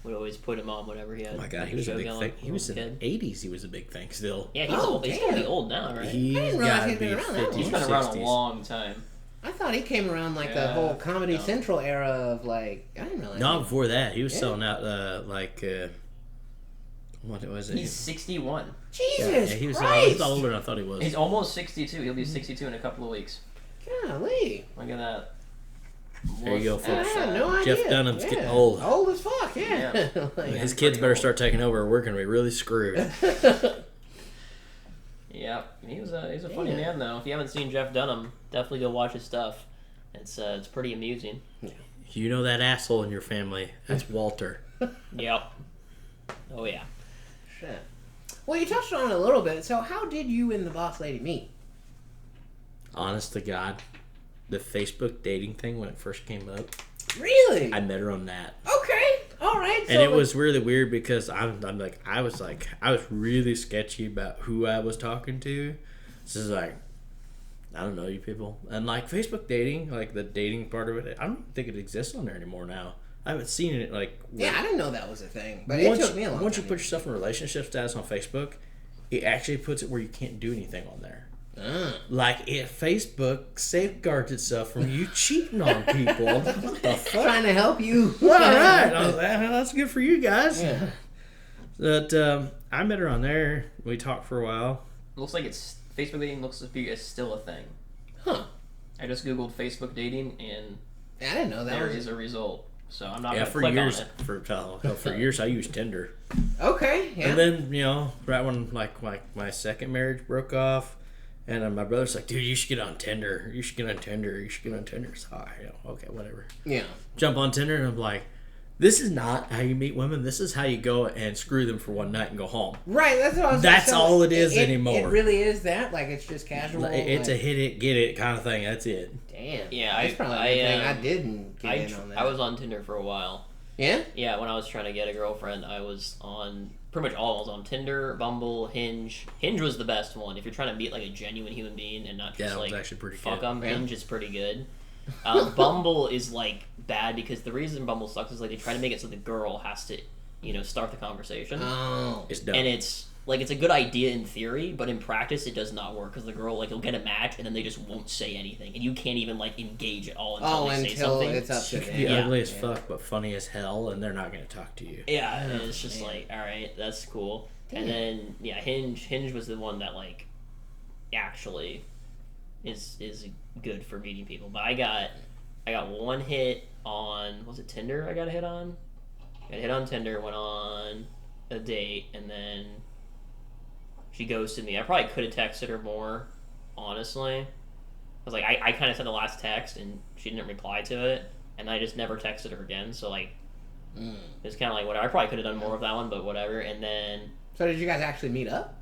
[SPEAKER 3] would always put him on whenever he had.
[SPEAKER 2] Oh my God, he was a big thing. He was in the '80s. He was a big thing still.
[SPEAKER 3] Yeah, he's old. He's gonna be old now, right?
[SPEAKER 2] He's got to be 50s.
[SPEAKER 3] He's been around a long time.
[SPEAKER 1] I thought he came around like the whole Comedy Central era of I didn't realize.
[SPEAKER 2] No, before that, he was selling out what was it?
[SPEAKER 3] He's 61.
[SPEAKER 1] Jesus
[SPEAKER 2] he was
[SPEAKER 1] Christ!
[SPEAKER 2] older than I thought he was.
[SPEAKER 3] He's almost 62. He'll be 62 in a couple of weeks.
[SPEAKER 1] Golly.
[SPEAKER 3] Look at that.
[SPEAKER 2] There you go, folks.
[SPEAKER 1] I had no idea.
[SPEAKER 2] Jeff Dunham's getting old.
[SPEAKER 1] Old as fuck, yeah.
[SPEAKER 2] His kids better start taking over, or we're going to be really screwed.
[SPEAKER 3] Yeah, he's a funny man though. If you haven't seen Jeff Dunham, definitely go watch his stuff. It's pretty amusing.
[SPEAKER 2] You know that asshole in your family? That's Walter.
[SPEAKER 3] Yep. Oh yeah.
[SPEAKER 1] Shit. Well, you touched on it a little bit. So, how did you and the boss lady meet?
[SPEAKER 2] Honest to God, the Facebook dating thing when it first came up.
[SPEAKER 1] Really?
[SPEAKER 2] I met her on that.
[SPEAKER 1] Okay. All right.
[SPEAKER 2] And it was really weird because I was really sketchy about who I was talking to. So it's like, I don't know you people. And like Facebook dating, like the dating part of it, I don't think it exists on there anymore now. I haven't seen it
[SPEAKER 1] Yeah, I didn't know that was a thing. But it took me a long time.
[SPEAKER 2] Once you put yourself in relationship status on Facebook, it actually puts it where you can't do anything on there. Like if Facebook safeguards itself from you cheating on people. What the fuck?
[SPEAKER 1] Trying to help you.
[SPEAKER 2] All right. I was like, well, that's good for you guys.
[SPEAKER 1] Yeah.
[SPEAKER 2] But I met her on there. We talked for a while.
[SPEAKER 3] Looks like Facebook dating looks to be still a thing.
[SPEAKER 1] Huh.
[SPEAKER 3] I just googled Facebook dating and
[SPEAKER 1] I didn't know that.
[SPEAKER 3] There is a result. So I'm not gonna
[SPEAKER 2] for
[SPEAKER 3] click
[SPEAKER 2] years.
[SPEAKER 3] on it.
[SPEAKER 2] For years, I used Tinder.
[SPEAKER 1] Okay. Yeah.
[SPEAKER 2] And then right when like my second marriage broke off, and my brother's like, dude, you should get on Tinder. You should get on Tinder. You should get on Tinder. So okay, whatever.
[SPEAKER 1] Yeah.
[SPEAKER 2] Jump on Tinder, and I'm like, this is not how you meet women. This is how you go and screw them for one night and go home.
[SPEAKER 1] Right. That's what I was.
[SPEAKER 2] That's all it is anymore.
[SPEAKER 1] It really is that. Like it's just casual.
[SPEAKER 2] It's a hit it, get it kind of thing. That's it.
[SPEAKER 1] Damn.
[SPEAKER 3] Yeah,
[SPEAKER 1] that's probably the thing I didn't get in on that.
[SPEAKER 3] I was on Tinder for a while.
[SPEAKER 1] Yeah?
[SPEAKER 3] Yeah, when I was trying to get a girlfriend, I was on pretty much all. I was on Tinder, Bumble, Hinge. Hinge was the best one. If you're trying to meet like a genuine human being and not just
[SPEAKER 2] that was
[SPEAKER 3] like
[SPEAKER 2] actually pretty
[SPEAKER 3] fuck
[SPEAKER 2] good.
[SPEAKER 3] them, Hinge is pretty good. Bumble is like bad because the reason Bumble sucks is like they try to make it so the girl has to, start the conversation.
[SPEAKER 1] Oh.
[SPEAKER 2] It's dumb.
[SPEAKER 3] And it's like it's a good idea in theory, but in practice it does not work because the girl you'll get a match and then they just won't say anything and you can't even engage at all until they say something.
[SPEAKER 1] It's up to
[SPEAKER 2] You
[SPEAKER 1] them.
[SPEAKER 2] can be ugly as fuck, but funny as hell, and they're not going to talk to you.
[SPEAKER 3] Yeah, and it's just all right, that's cool.
[SPEAKER 1] Damn.
[SPEAKER 3] And then Hinge was the one that actually is good for meeting people. But I got one hit on, was it Tinder? I got a hit on. I got a hit on Tinder, went on a date, and then she ghosted me. I probably could have texted her more, honestly. I was like, I kind of sent the last text, and she didn't reply to it, and I just never texted her again. So it was kind of like whatever. I probably could have done more of that one, but whatever. And then.
[SPEAKER 1] So did you guys actually meet up?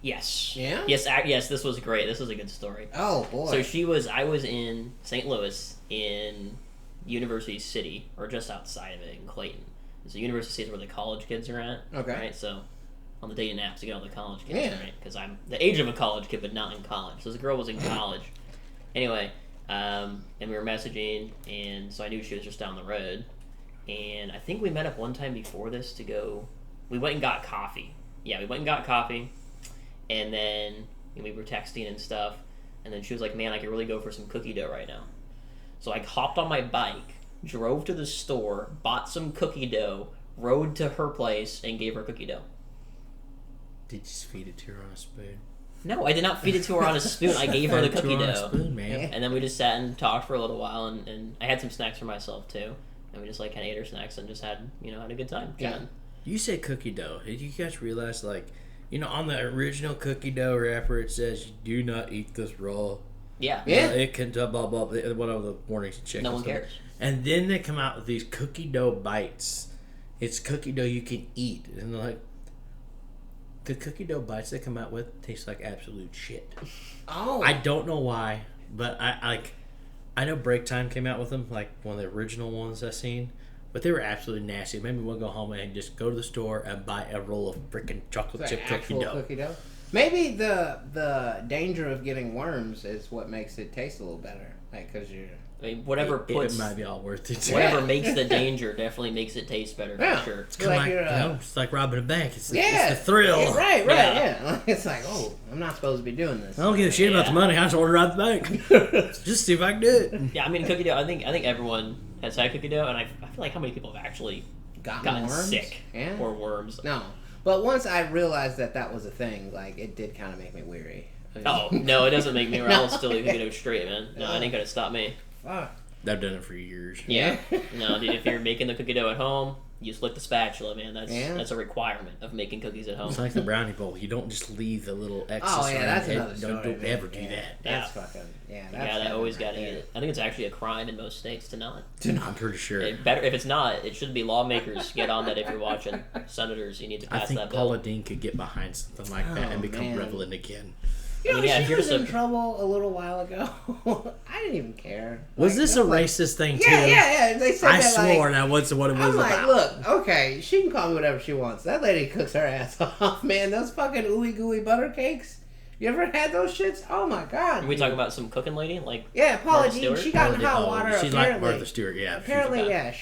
[SPEAKER 3] Yes.
[SPEAKER 1] Yeah?
[SPEAKER 3] Yes, this was great. This was a good story.
[SPEAKER 1] Oh, boy.
[SPEAKER 3] So I was in St. Louis in University City, or just outside of it in Clayton. So University City is where the college kids are at.
[SPEAKER 1] Okay.
[SPEAKER 3] Right? So on the dating apps, you get all the college kids, right? Because I'm the age of a college kid, but not in college. So this girl was in college. Anyway, and we were messaging, and so I knew she was just down the road. And I think we met up one time before this to go. We went and got coffee. Yeah, we went and got coffee. And then we were texting and stuff. And then she was like, man, I could really go for some cookie dough right now. So I hopped on my bike, drove to the store, bought some cookie dough, rode to her place, and gave her cookie dough.
[SPEAKER 2] Did you just feed it to her on a spoon?
[SPEAKER 3] No, I did not feed it to her on a spoon. I gave her the cookie
[SPEAKER 2] on a
[SPEAKER 3] dough.
[SPEAKER 2] spoon, man.
[SPEAKER 3] And then we just sat and talked for a little while. And I had some snacks for myself, too. And we just kind of ate our snacks and just had a good time.
[SPEAKER 1] Yeah.
[SPEAKER 2] You said cookie dough. Did you guys realize, on the original cookie dough wrapper, it says, you do not eat this raw.
[SPEAKER 3] Yeah.
[SPEAKER 2] It can blah, blah, blah, whatever the warnings and chicken.
[SPEAKER 3] No one cares.
[SPEAKER 2] And then they come out with these cookie dough bites. It's cookie dough you can eat. And they're like, the cookie dough bites they come out with taste like absolute shit.
[SPEAKER 1] Oh.
[SPEAKER 2] I don't know why, but I know Break Time came out with them, like one of the original ones I've seen. But they were absolutely nasty. Maybe we'll go home and just go to the store and buy a roll of freaking chocolate chip cookie dough.
[SPEAKER 1] Maybe the danger of getting worms is what makes it taste a little better. Because you're...
[SPEAKER 3] I mean, whatever
[SPEAKER 2] it might be all worth it.
[SPEAKER 3] Whatever makes the danger definitely makes it taste better for sure.
[SPEAKER 2] It's kind of like, it's like robbing a bank. It's the thrill.
[SPEAKER 1] Yeah, right. Yeah. It's like, oh, I'm not supposed to be doing this.
[SPEAKER 2] I don't give a shit about the money. I just want to rob the bank. Just see if I can do it.
[SPEAKER 3] Yeah, I mean, cookie dough. I think everyone has had cookie dough, and I feel like how many people have actually gotten sick or worms.
[SPEAKER 1] No, but once I realized that was a thing, like it did kind of make me weary.
[SPEAKER 3] Oh no, it doesn't make me. I'll still eat cookie dough straight, man. No, it ain't gonna stop me.
[SPEAKER 1] Fuck.
[SPEAKER 2] I've done it for years.
[SPEAKER 3] Yeah. No, dude, if you're making the cookie dough at home, you just lick the spatula, man. That's a requirement of making cookies at home.
[SPEAKER 2] It's like the brownie bowl. You don't just leave the little excess.
[SPEAKER 1] Oh yeah, that's another story.
[SPEAKER 2] Don't ever do that.
[SPEAKER 1] That's fucking
[SPEAKER 3] They always gotta eat it. I think it's actually a crime in most states to not.
[SPEAKER 2] I'm pretty sure.
[SPEAKER 3] If it's not, it should be lawmakers get on that. If you're watching, senators, you need to pass that bill.
[SPEAKER 2] I think Paula Deen could get behind something like that and become relevant again.
[SPEAKER 1] You know, she was in trouble a little while ago. I didn't even care.
[SPEAKER 2] Was this a racist thing, too?
[SPEAKER 1] Yeah. They said
[SPEAKER 2] I swore that wasn't what it was about.
[SPEAKER 1] I'm like, look, okay, she can call me whatever she wants. That lady cooks her ass off, man. Those fucking ooey gooey butter cakes. You ever had those shits? Oh, my God.
[SPEAKER 3] Are we talking about some cooking lady?
[SPEAKER 1] Paula Deen. She got in hot water.
[SPEAKER 2] She's like Martha Stewart, yeah.
[SPEAKER 1] Apparently,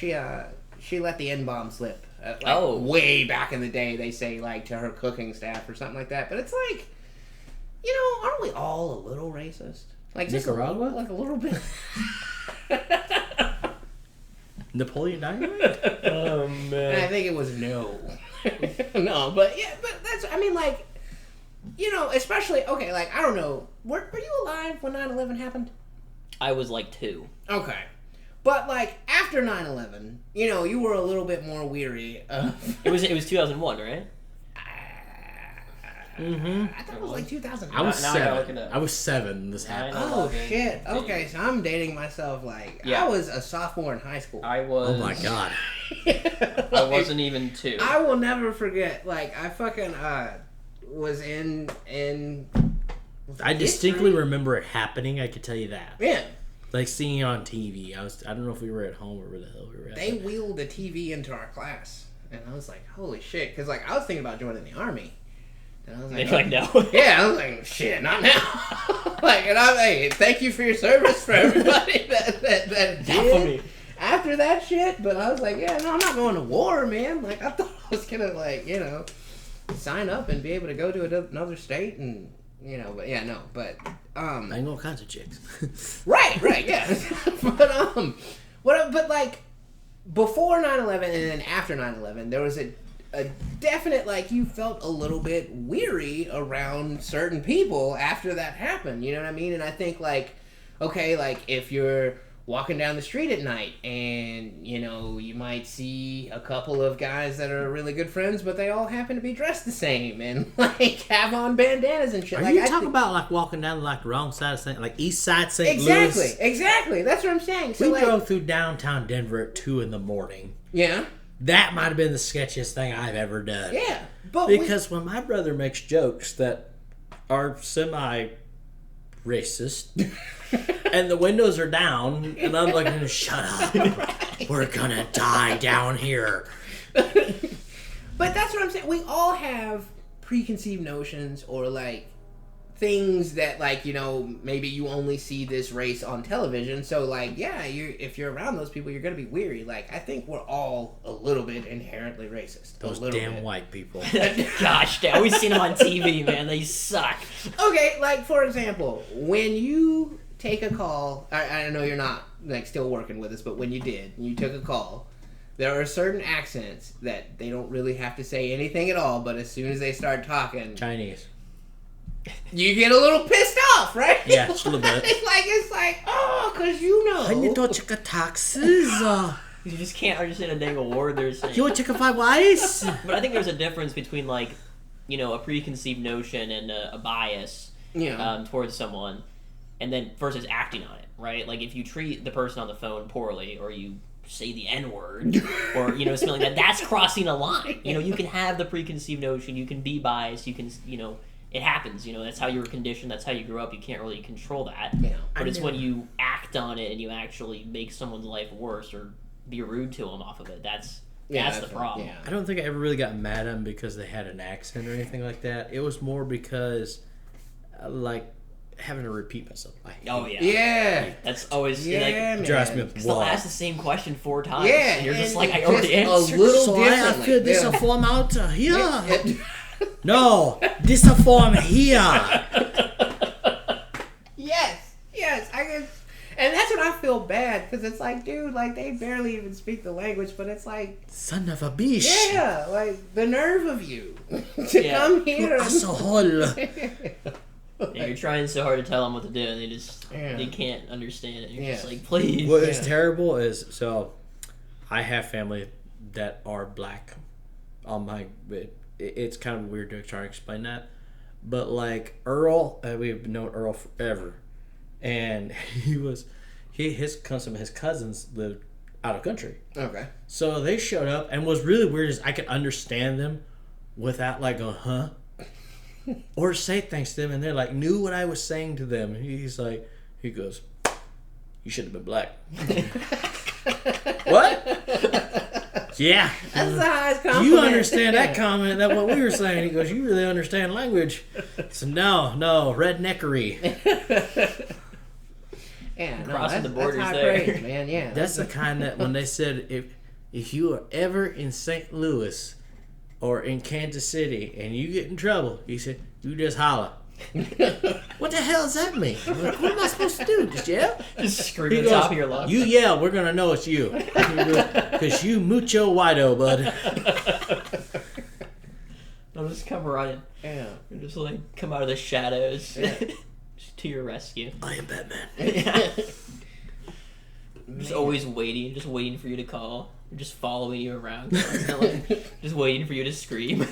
[SPEAKER 1] she let the N-bomb slip. Way back in the day, they say, to her cooking staff or something like that. But it's like... You know, aren't we all a little racist? Like
[SPEAKER 2] Nicaragua?
[SPEAKER 1] A little bit.
[SPEAKER 2] Napoleon Dynamite?
[SPEAKER 3] Oh, man.
[SPEAKER 1] And I think it was no. No, but that's, I mean, you know, especially, okay, I don't know. Were you alive when 9/11 happened?
[SPEAKER 3] I was 2.
[SPEAKER 1] Okay. But, after 9/11, you know, you were a little bit more weary of...
[SPEAKER 3] It was 2001, right?
[SPEAKER 1] Mm-hmm. I thought it was 2000.
[SPEAKER 2] I was 7. I was 7 when this happened.
[SPEAKER 1] Oh shit! Okay, so I'm dating myself. I was a sophomore in high school.
[SPEAKER 3] I was.
[SPEAKER 2] Oh my god!
[SPEAKER 3] I wasn't even 2.
[SPEAKER 1] I will never forget. I fucking was in.
[SPEAKER 2] I distinctly remember it happening. I could tell you that.
[SPEAKER 1] Yeah.
[SPEAKER 2] Seeing it on TV. I don't know if we were at home or where the hell we were at.
[SPEAKER 1] They wheeled a TV into our class, and I was like, "Holy shit!" Because I was thinking about joining the army. And I was like,
[SPEAKER 3] no.
[SPEAKER 1] Yeah, I was like, shit, not now. And I'm like, thank you for your service for everybody that did after that shit. But I was like, yeah, no, I'm not going to war, man. I thought I was gonna sign up and be able to go to another state and but yeah, no, but
[SPEAKER 2] I know all kinds of chicks.
[SPEAKER 1] right, yeah. but before 9/11 and then after 9/11, there was a definite, you felt a little bit weary around certain people after that happened, you know what I mean? And I think, okay, if you're walking down the street at night and, you might see a couple of guys that are really good friends, but they all happen to be dressed the same and, have on bandanas and shit.
[SPEAKER 2] Are you talking about, walking down, the wrong side of St. East side St. Louis?
[SPEAKER 1] Exactly. That's what I'm saying. So,
[SPEAKER 2] we drove through downtown Denver at 2 in the morning.
[SPEAKER 1] Yeah.
[SPEAKER 2] That might have been the sketchiest thing I've ever done.
[SPEAKER 1] Yeah, but
[SPEAKER 2] because when my brother makes jokes that are semi-racist, and the windows are down, and I'm like, shut up, we're gonna die down here.
[SPEAKER 1] But that's what I'm saying. We all have preconceived notions or things that maybe you only see this race on television, so if you're around those people, you're gonna be weary. I think we're all a little bit inherently racist.
[SPEAKER 2] Those damn white people.
[SPEAKER 3] Gosh, I always seen them on TV, man. They suck.
[SPEAKER 1] Okay, for example, when you take a call, I know you're not still working with us, but when you did, you took a call, there are certain accents that they don't really have to say anything at all, but as soon as they start talking,
[SPEAKER 2] Chinese.
[SPEAKER 1] You get a little pissed off, right?
[SPEAKER 2] Yeah, just a little bit.
[SPEAKER 1] It's like, oh, because you know.
[SPEAKER 2] I need to check taxes.
[SPEAKER 3] You just can't understand a dang word they're saying.
[SPEAKER 2] You want to check if I wise?
[SPEAKER 3] But I think there's a difference between, a preconceived notion and a bias towards someone, and then versus acting on it, right? If you treat the person on the phone poorly, or you say the N-word, or, something like that, that's crossing a line. You can have the preconceived notion, you can be biased, you can, it happens, that's how you were conditioned, that's how you grew up, you can't really control that.
[SPEAKER 1] Yeah.
[SPEAKER 3] But it's when you act on it and you actually make someone's life worse or be rude to them off of it, that's the problem.
[SPEAKER 1] Yeah.
[SPEAKER 2] I don't think I ever really got mad at them because they had an accent or anything like that. It was more because, having to repeat myself.
[SPEAKER 3] Oh yeah.
[SPEAKER 1] Yeah.
[SPEAKER 3] That's always
[SPEAKER 1] Yeah,
[SPEAKER 2] drives me
[SPEAKER 1] man.
[SPEAKER 2] up the
[SPEAKER 3] because they'll
[SPEAKER 2] wall.
[SPEAKER 3] ask the same question 4 times.
[SPEAKER 1] Yeah,
[SPEAKER 3] and you're just
[SPEAKER 1] and
[SPEAKER 3] like, I
[SPEAKER 1] just
[SPEAKER 3] already
[SPEAKER 1] a
[SPEAKER 3] answered.
[SPEAKER 1] little
[SPEAKER 2] So I
[SPEAKER 1] differently.
[SPEAKER 2] feel this
[SPEAKER 1] Yeah.
[SPEAKER 2] a form out here.
[SPEAKER 1] Yeah.
[SPEAKER 2] No, this a form here.
[SPEAKER 1] Yes, I guess. And that's when I feel bad, because it's like, dude, like, they barely even speak the language, but it's like,
[SPEAKER 2] Son of a bitch.
[SPEAKER 1] yeah, like, the nerve of you to
[SPEAKER 3] Yeah.
[SPEAKER 1] come here. and-
[SPEAKER 2] Asshole.
[SPEAKER 3] Yeah, you're trying so hard to tell them what to do, and
[SPEAKER 1] Yeah.
[SPEAKER 3] they can't understand it. You're just
[SPEAKER 1] Yeah.
[SPEAKER 3] like, please.
[SPEAKER 2] What is
[SPEAKER 1] Yeah.
[SPEAKER 2] terrible is, so I have family that are black on my, it's kind of weird to try to explain that, but like Earl, we've known Earl forever, and some of his cousins lived out of country,
[SPEAKER 1] Okay.
[SPEAKER 2] so they showed up, and what's really weird is I could understand them without like going, huh? Or say things to them, and they're like, knew what I was saying to them. He goes, you should have been black. What? Yeah.
[SPEAKER 1] That's the highest
[SPEAKER 2] Do
[SPEAKER 1] compliment.
[SPEAKER 2] you understand that comment? That what we were saying? He goes, you really understand language? So no, redneckery.
[SPEAKER 1] Yeah, no,
[SPEAKER 3] Crossing
[SPEAKER 1] that's,
[SPEAKER 3] the borders
[SPEAKER 1] that's high
[SPEAKER 3] there.
[SPEAKER 1] praise, man. Yeah,
[SPEAKER 2] That's the kind that when they said if you are ever in St. Louis or in Kansas City and you get in trouble, he said, you just holler. What the hell does that mean? Like, what am I supposed to do? Just yell?
[SPEAKER 3] Just scream
[SPEAKER 2] He
[SPEAKER 3] at the
[SPEAKER 2] goes,
[SPEAKER 3] top of your lungs.
[SPEAKER 2] you yell, we're gonna know it's you. Because you mucho whiteo, bud.
[SPEAKER 3] They'll just come running.
[SPEAKER 1] yeah.
[SPEAKER 3] You're just like, come out of the shadows
[SPEAKER 1] Yeah.
[SPEAKER 3] just to your rescue.
[SPEAKER 2] I am Batman.
[SPEAKER 3] Yeah.
[SPEAKER 1] Man.
[SPEAKER 3] Just always waiting, just waiting for you to call. Just following you around constantly. Just waiting for you to scream.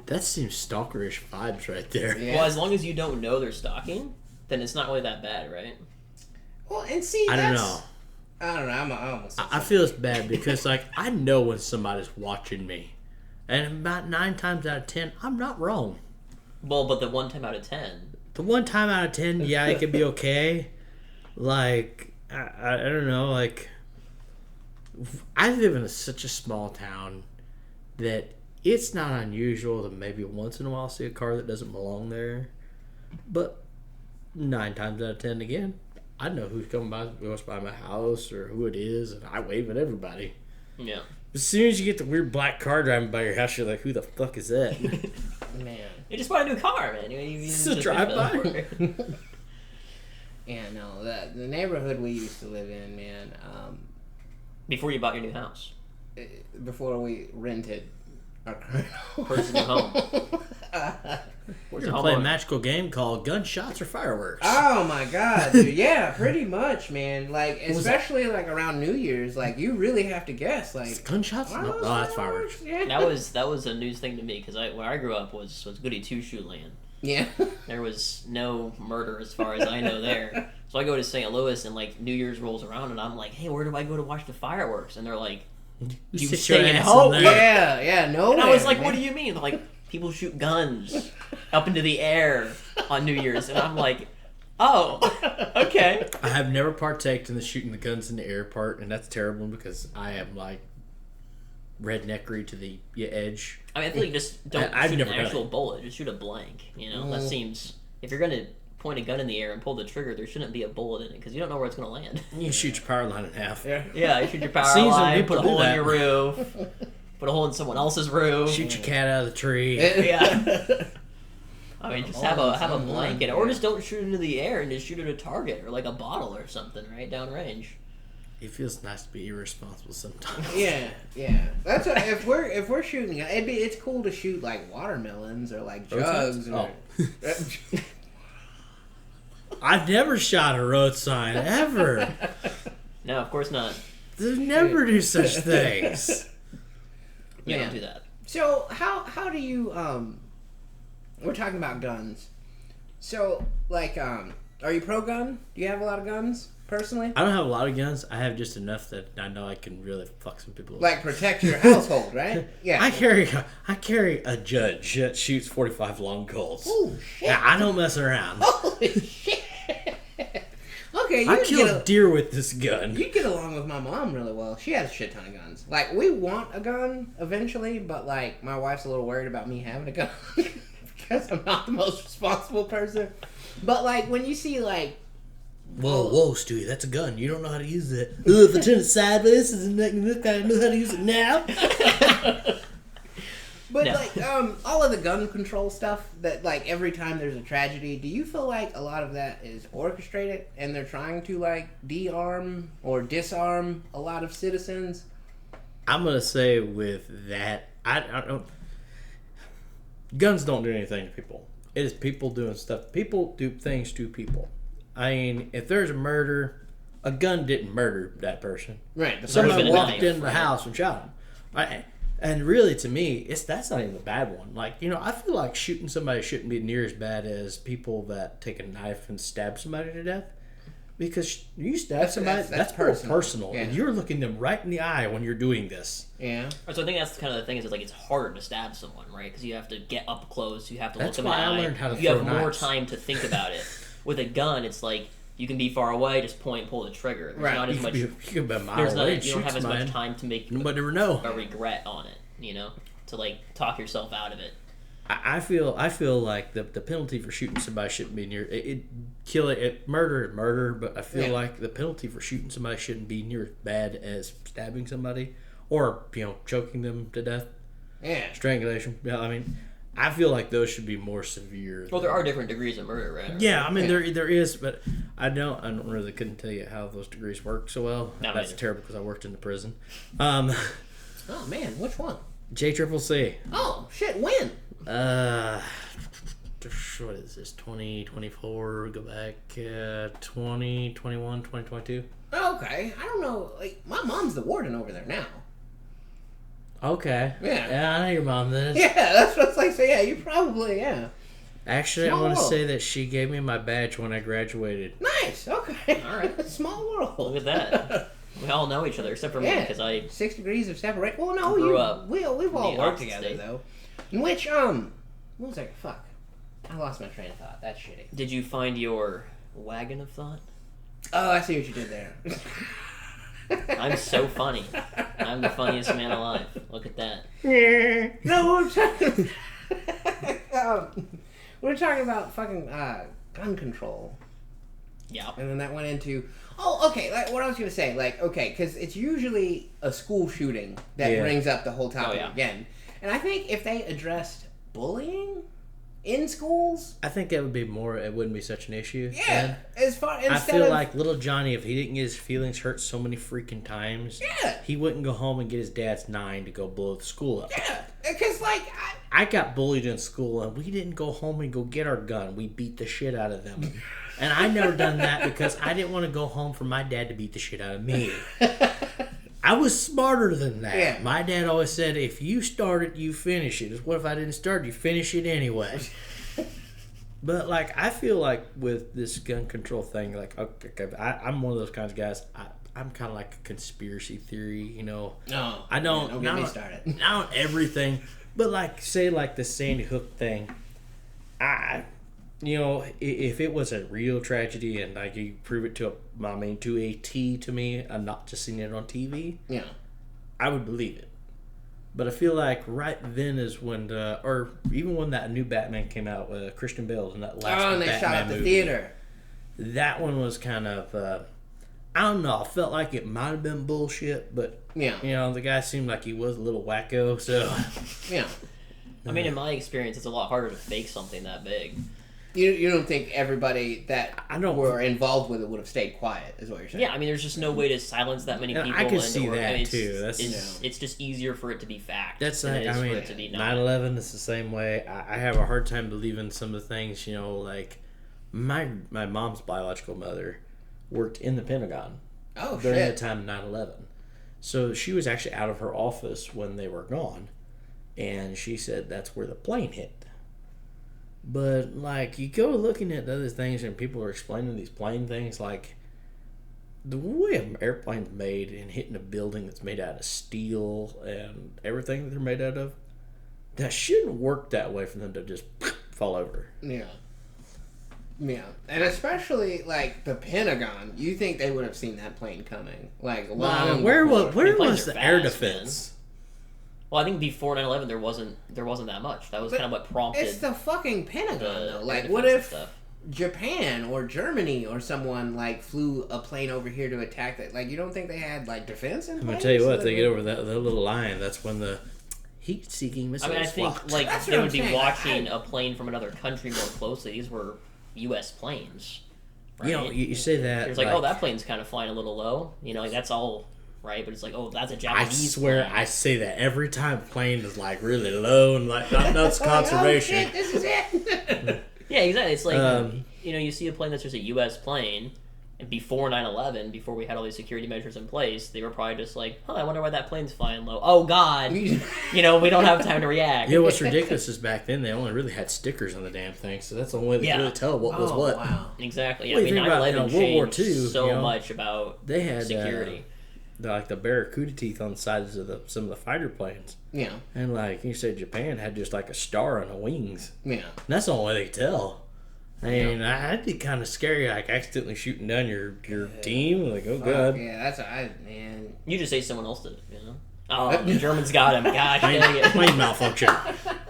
[SPEAKER 2] That seems stalkerish vibes right there.
[SPEAKER 1] Yeah.
[SPEAKER 3] Well, as long as you don't know they're stalking, then it's not really that bad, right?
[SPEAKER 1] Well, and see,
[SPEAKER 2] I don't
[SPEAKER 1] that's,
[SPEAKER 2] know.
[SPEAKER 1] I don't know. I'm almost.
[SPEAKER 2] I feel it's bad because like I know when somebody's watching me, and about 9 times out of 10, I'm not wrong.
[SPEAKER 3] Well, but the 1 time out of 10.
[SPEAKER 2] The 1 time out of 10, yeah, it could be okay. Like I don't know. Like I live in such a small town that it's not unusual to maybe once in a while see a car that doesn't belong there, but 9 times out of 10 again, I know who's coming by, goes by my house or who it is, and I wave at everybody.
[SPEAKER 3] Yeah.
[SPEAKER 2] As soon as you get the weird black car driving by your house, you're like, who the fuck is that?
[SPEAKER 1] Man.
[SPEAKER 3] You just bought a new car, man.
[SPEAKER 2] It's a drive-by.
[SPEAKER 1] Yeah, no. The neighborhood we used to live in, man.
[SPEAKER 3] Before you bought your new house.
[SPEAKER 1] Before we rented our current
[SPEAKER 3] Personal home.
[SPEAKER 2] We're going to play a magical game called Gunshots or Fireworks.
[SPEAKER 1] Oh my god, dude. Yeah, pretty much, man. Like, especially like around New Year's, like you really have to guess. Like,
[SPEAKER 2] Gunshots?
[SPEAKER 1] are
[SPEAKER 2] No,
[SPEAKER 1] those
[SPEAKER 2] that's fireworks.
[SPEAKER 1] Yeah.
[SPEAKER 3] That was a news thing to me because where I grew up was Goody Two Shoe land.
[SPEAKER 1] Yeah.
[SPEAKER 3] There was no murder as far as I know there. So I go to St. Louis and like New Year's rolls around and I'm like, hey, where do I go to watch the fireworks? And they're like, you
[SPEAKER 2] sit
[SPEAKER 3] stay
[SPEAKER 2] your
[SPEAKER 3] at
[SPEAKER 2] ass
[SPEAKER 3] home.
[SPEAKER 2] in there.
[SPEAKER 1] Yeah, no.
[SPEAKER 3] And I was like, what do you mean? They're like, people shoot guns up into the air on New Year's. And I'm like, oh, okay.
[SPEAKER 2] I have never partaked in the shooting the guns in the air part, and that's terrible because I am like redneckery to the edge.
[SPEAKER 3] I mean, I feel like just don't
[SPEAKER 2] I've
[SPEAKER 3] shoot
[SPEAKER 2] never
[SPEAKER 3] an
[SPEAKER 2] done
[SPEAKER 3] actual
[SPEAKER 2] it.
[SPEAKER 3] bullet. Just shoot a blank. You know, that seems... If you're going to point a gun in the air and pull the trigger, there shouldn't be a bullet in it because you don't know where it's going to land.
[SPEAKER 2] You shoot your power line in half.
[SPEAKER 3] Yeah, you shoot your power
[SPEAKER 2] Seems when
[SPEAKER 3] line,
[SPEAKER 2] people
[SPEAKER 3] put a
[SPEAKER 2] do
[SPEAKER 3] hole in
[SPEAKER 2] that.
[SPEAKER 3] your roof, put a hole in someone else's roof.
[SPEAKER 2] Shoot your cat out of the tree.
[SPEAKER 3] Yeah. I mean, just have a
[SPEAKER 1] Someone,
[SPEAKER 3] blanket, or just don't shoot into the air and just shoot at a target or like a bottle or something, right down range.
[SPEAKER 2] It feels nice to be irresponsible sometimes.
[SPEAKER 1] Yeah. That's what, if we're shooting, it's cool to shoot like watermelons or like jugs. Or,
[SPEAKER 2] I've never shot a road sign, ever.
[SPEAKER 3] No, of course not.
[SPEAKER 2] They never do such things.
[SPEAKER 3] You
[SPEAKER 1] Yeah.
[SPEAKER 3] don't do that.
[SPEAKER 1] So how do you we're talking about guns. So like are you pro gun? Do you have a lot of guns personally?
[SPEAKER 2] I don't have a lot of guns. I have just enough that I know I can really fuck some people up.
[SPEAKER 1] Like protect your household, right? Yeah.
[SPEAKER 2] I carry a judge that shoots 45 long Colts.
[SPEAKER 1] Oh shit.
[SPEAKER 2] Yeah, I don't mess around.
[SPEAKER 1] Holy shit. Okay,
[SPEAKER 2] I killed deer with this gun.
[SPEAKER 1] You get along with my mom really well. She has a shit ton of guns. Like, we want a gun eventually, but, like, my wife's a little worried about me having a gun. because I'm not the most responsible person. But like when you see like,
[SPEAKER 2] whoa, Stewie, that's a gun. You don't know how to use it. If I turn it sideways, doesn't make me look like I know how to use it now.
[SPEAKER 1] But
[SPEAKER 3] No.
[SPEAKER 1] like all of the gun control stuff that like every time there's a tragedy, do you feel like a lot of that is orchestrated and they're trying to like de-arm or disarm a lot of citizens?
[SPEAKER 2] I'm gonna say with that, I don't. Guns don't do anything to people. It is people doing stuff. People do things to people. I mean, if there's a murder, a gun didn't murder that person.
[SPEAKER 1] Right. The
[SPEAKER 2] Somebody
[SPEAKER 3] person-
[SPEAKER 2] walked
[SPEAKER 3] knife,
[SPEAKER 2] in the
[SPEAKER 3] right.
[SPEAKER 2] house and shot him. And really, to me, that's not even a bad one. Like, I feel like shooting somebody shouldn't be near as bad as people that take a knife and stab somebody to death. Because you stab somebody, that's more personal.
[SPEAKER 1] Yeah.
[SPEAKER 2] And you're looking them right in the eye when you're doing this.
[SPEAKER 1] Yeah.
[SPEAKER 3] So I think that's kind of the thing is like it's harder to stab someone, right? Because you have to get up close, you have to
[SPEAKER 2] That's
[SPEAKER 3] look them in
[SPEAKER 2] why
[SPEAKER 3] the
[SPEAKER 2] I
[SPEAKER 3] eye.
[SPEAKER 2] learned how to
[SPEAKER 3] you have
[SPEAKER 2] throw
[SPEAKER 3] more
[SPEAKER 2] knives.
[SPEAKER 3] time to think about it. With a gun, it's like you can be far away, just point, pull the trigger. There's
[SPEAKER 1] Right.
[SPEAKER 3] not as
[SPEAKER 2] You
[SPEAKER 3] much.
[SPEAKER 2] could be a mile
[SPEAKER 3] There's not.
[SPEAKER 2] away
[SPEAKER 3] You
[SPEAKER 2] and
[SPEAKER 3] don't
[SPEAKER 2] shoot
[SPEAKER 3] have as
[SPEAKER 2] somebody.
[SPEAKER 3] much time to make
[SPEAKER 2] Nobody ever know.
[SPEAKER 3] a regret on it. To like talk yourself out of it.
[SPEAKER 2] I feel like the penalty for shooting somebody shouldn't be near murder is murder, but I feel like the penalty for shooting somebody shouldn't be near as bad as stabbing somebody or choking them to death,
[SPEAKER 1] Yeah.
[SPEAKER 2] strangulation. Yeah, I mean, I feel like those should be more severe.
[SPEAKER 3] Well, there are different degrees of murder, right?
[SPEAKER 2] Yeah, I mean there is, but I don't really couldn't tell you how those degrees work so well.
[SPEAKER 3] Not
[SPEAKER 2] That's
[SPEAKER 3] either.
[SPEAKER 2] terrible because I worked in the prison.
[SPEAKER 1] Oh man, which one?
[SPEAKER 2] JCCC.
[SPEAKER 1] Oh shit, when?
[SPEAKER 2] What is this? 2024. Go back. 2021, 2022.
[SPEAKER 1] Oh, okay, I don't know. Like my mom's the warden over there now.
[SPEAKER 2] Okay.
[SPEAKER 1] Yeah.
[SPEAKER 2] I know your mom then.
[SPEAKER 1] Yeah, that's what it's like. So yeah, you probably
[SPEAKER 2] Actually,
[SPEAKER 1] Small
[SPEAKER 2] I want to
[SPEAKER 1] world.
[SPEAKER 2] say that she gave me my badge when I graduated.
[SPEAKER 1] Nice. Okay.
[SPEAKER 3] All right.
[SPEAKER 1] Small world.
[SPEAKER 3] Look at that. We all know each other except for me
[SPEAKER 1] Yeah.
[SPEAKER 3] because I
[SPEAKER 1] 6 degrees of separation. Well, no,
[SPEAKER 3] Grew up
[SPEAKER 1] we've all
[SPEAKER 3] in
[SPEAKER 1] worked
[SPEAKER 3] the
[SPEAKER 1] together
[SPEAKER 3] state.
[SPEAKER 1] though. In which what was that? Fuck, I lost my train of thought. That's shitty.
[SPEAKER 3] Did you find your wagon of thought?
[SPEAKER 1] Oh, I see what you did there.
[SPEAKER 3] I'm so funny. I'm the funniest man alive. Look at that.
[SPEAKER 1] No, we're talking about fucking gun control.
[SPEAKER 3] Yeah.
[SPEAKER 1] And then that went into, oh, okay, like what I was going to say, like, okay, because it's usually a school shooting that brings up the whole topic
[SPEAKER 3] yeah.
[SPEAKER 1] again. And I think if they addressed bullying in schools,
[SPEAKER 2] I think that would be more. It wouldn't be such an issue.
[SPEAKER 1] yeah,
[SPEAKER 2] then.
[SPEAKER 1] as far, instead
[SPEAKER 2] I feel
[SPEAKER 1] of,
[SPEAKER 2] like little Johnny, if he didn't get his feelings hurt so many freaking times,
[SPEAKER 1] yeah,
[SPEAKER 2] he wouldn't go home and get his dad's 9 to go blow the school up.
[SPEAKER 1] yeah, because, like,
[SPEAKER 2] I got bullied in school, and we didn't go home and go get our gun. We beat the shit out of them. And I never done that because I didn't want to go home for my dad to beat the shit out of me. I was smarter than that.
[SPEAKER 1] Yeah.
[SPEAKER 2] My dad always said, if you start it, you finish it. What if I didn't start it? You finish it anyway. But, like, I feel like with this gun control thing, like, okay, I'm one of those kinds of guys. I'm kind of like a conspiracy theory,
[SPEAKER 1] no,
[SPEAKER 2] I don't,
[SPEAKER 1] don't get me started.
[SPEAKER 2] not everything, but like say like the Sandy Hook thing. If it was a real tragedy and like you prove it to a T to me, and not just seeing it on TV,
[SPEAKER 1] Yeah,
[SPEAKER 2] I would believe it. But I feel like right then is when, or even when that new Batman came out with Christian Bale and that last
[SPEAKER 1] and they
[SPEAKER 2] Batman
[SPEAKER 1] shot at the
[SPEAKER 2] movie,
[SPEAKER 1] theater.
[SPEAKER 2] that one was kind of, I don't know, I felt like it might have been bullshit, but
[SPEAKER 1] Yeah,
[SPEAKER 2] the guy seemed like he was a little wacko, so
[SPEAKER 1] yeah.
[SPEAKER 3] I mean, in my experience, it's a lot harder to fake something that big.
[SPEAKER 1] You don't think everybody that
[SPEAKER 2] I don't-
[SPEAKER 1] were involved with it would have stayed quiet, is what you're saying?
[SPEAKER 3] Yeah, I mean, there's just no way to silence that many
[SPEAKER 2] Yeah,
[SPEAKER 3] people.
[SPEAKER 2] I can
[SPEAKER 3] and-
[SPEAKER 2] see
[SPEAKER 3] or-
[SPEAKER 2] that,
[SPEAKER 3] it's,
[SPEAKER 2] too.
[SPEAKER 3] It's just easier for it to be fact.
[SPEAKER 2] that's
[SPEAKER 3] than
[SPEAKER 2] like,
[SPEAKER 3] it is
[SPEAKER 2] I
[SPEAKER 3] for
[SPEAKER 2] mean,
[SPEAKER 3] it to be not.
[SPEAKER 2] 9/11 is the same way. I have a hard time believing some of the things, like my mom's biological mother worked in the Pentagon
[SPEAKER 1] Oh,
[SPEAKER 2] during the
[SPEAKER 1] shit.
[SPEAKER 2] time of 9/11. So she was actually out of her office when they were gone, and she said that's where the plane hit. But, like, you go looking at other things and people are explaining these plane things, like, the way an airplane's made and hitting a building that's made out of steel and everything that they're made out of, that shouldn't work that way for them to just fall over.
[SPEAKER 1] Yeah. Yeah. And especially, like, the Pentagon, you think they would have seen that plane coming. Like, long
[SPEAKER 2] Where
[SPEAKER 1] before.
[SPEAKER 2] was
[SPEAKER 3] Planes
[SPEAKER 2] the
[SPEAKER 3] are
[SPEAKER 2] air
[SPEAKER 3] fast,
[SPEAKER 2] defense?
[SPEAKER 3] Well, I think before 9/11 there wasn't that much. That was kind of what prompted.
[SPEAKER 1] It's the fucking Pentagon, though. Like,
[SPEAKER 3] air
[SPEAKER 1] what
[SPEAKER 3] defense
[SPEAKER 1] if
[SPEAKER 3] and stuff.
[SPEAKER 1] Japan or Germany or someone like flew a plane over here to attack that? Like, you don't think they had like defense in place?
[SPEAKER 2] I'm gonna tell you what, they get over that little line. That's when the heat-seeking missiles.
[SPEAKER 3] I mean, I think
[SPEAKER 2] flocked.
[SPEAKER 3] like
[SPEAKER 1] That's
[SPEAKER 3] they
[SPEAKER 1] what
[SPEAKER 3] would
[SPEAKER 1] I'm
[SPEAKER 3] be
[SPEAKER 1] saying.
[SPEAKER 3] watching a plane from another country more closely. These were U.S. planes. Right?
[SPEAKER 2] You know, you say that.
[SPEAKER 3] It's like, oh, that plane's kind of flying a little low. You know, like that's all right. But it's like, oh, that's a
[SPEAKER 2] I
[SPEAKER 3] Japanese.
[SPEAKER 2] swear,
[SPEAKER 3] plane.
[SPEAKER 2] I say that every time a plane is like really low and like that's conservation.
[SPEAKER 1] Oh, shit, this is it.
[SPEAKER 3] Yeah, exactly. It's like
[SPEAKER 2] Um,
[SPEAKER 3] you see a plane that's just a U.S. plane, and before 9/11, before we had all these security measures in place, they were probably just like, "Huh, I wonder why that plane's flying low. Oh God, we don't have time to react."
[SPEAKER 2] You know what's ridiculous is back then they only really had stickers on the damn thing, so that's the only way they could really tell what was what.
[SPEAKER 1] Wow.
[SPEAKER 3] Exactly. Yeah,
[SPEAKER 2] Well,
[SPEAKER 3] I
[SPEAKER 2] you
[SPEAKER 3] mean,
[SPEAKER 2] think
[SPEAKER 3] 9/11
[SPEAKER 2] about, World War
[SPEAKER 3] changed
[SPEAKER 2] II,
[SPEAKER 3] so much about
[SPEAKER 2] They had
[SPEAKER 3] security.
[SPEAKER 2] The barracuda teeth on the sides of some of the fighter planes,
[SPEAKER 1] Yeah.
[SPEAKER 2] and like you said, Japan had just like a star on the wings.
[SPEAKER 1] Yeah.
[SPEAKER 2] And that's the only way they could tell. I mean, that'd be kind of scary, like accidentally shooting down your team. Like, oh god.
[SPEAKER 1] Yeah, man.
[SPEAKER 3] You just say someone else did it, you know? Oh, the Germans got him. Gosh, dang it.
[SPEAKER 2] Plane malfunction.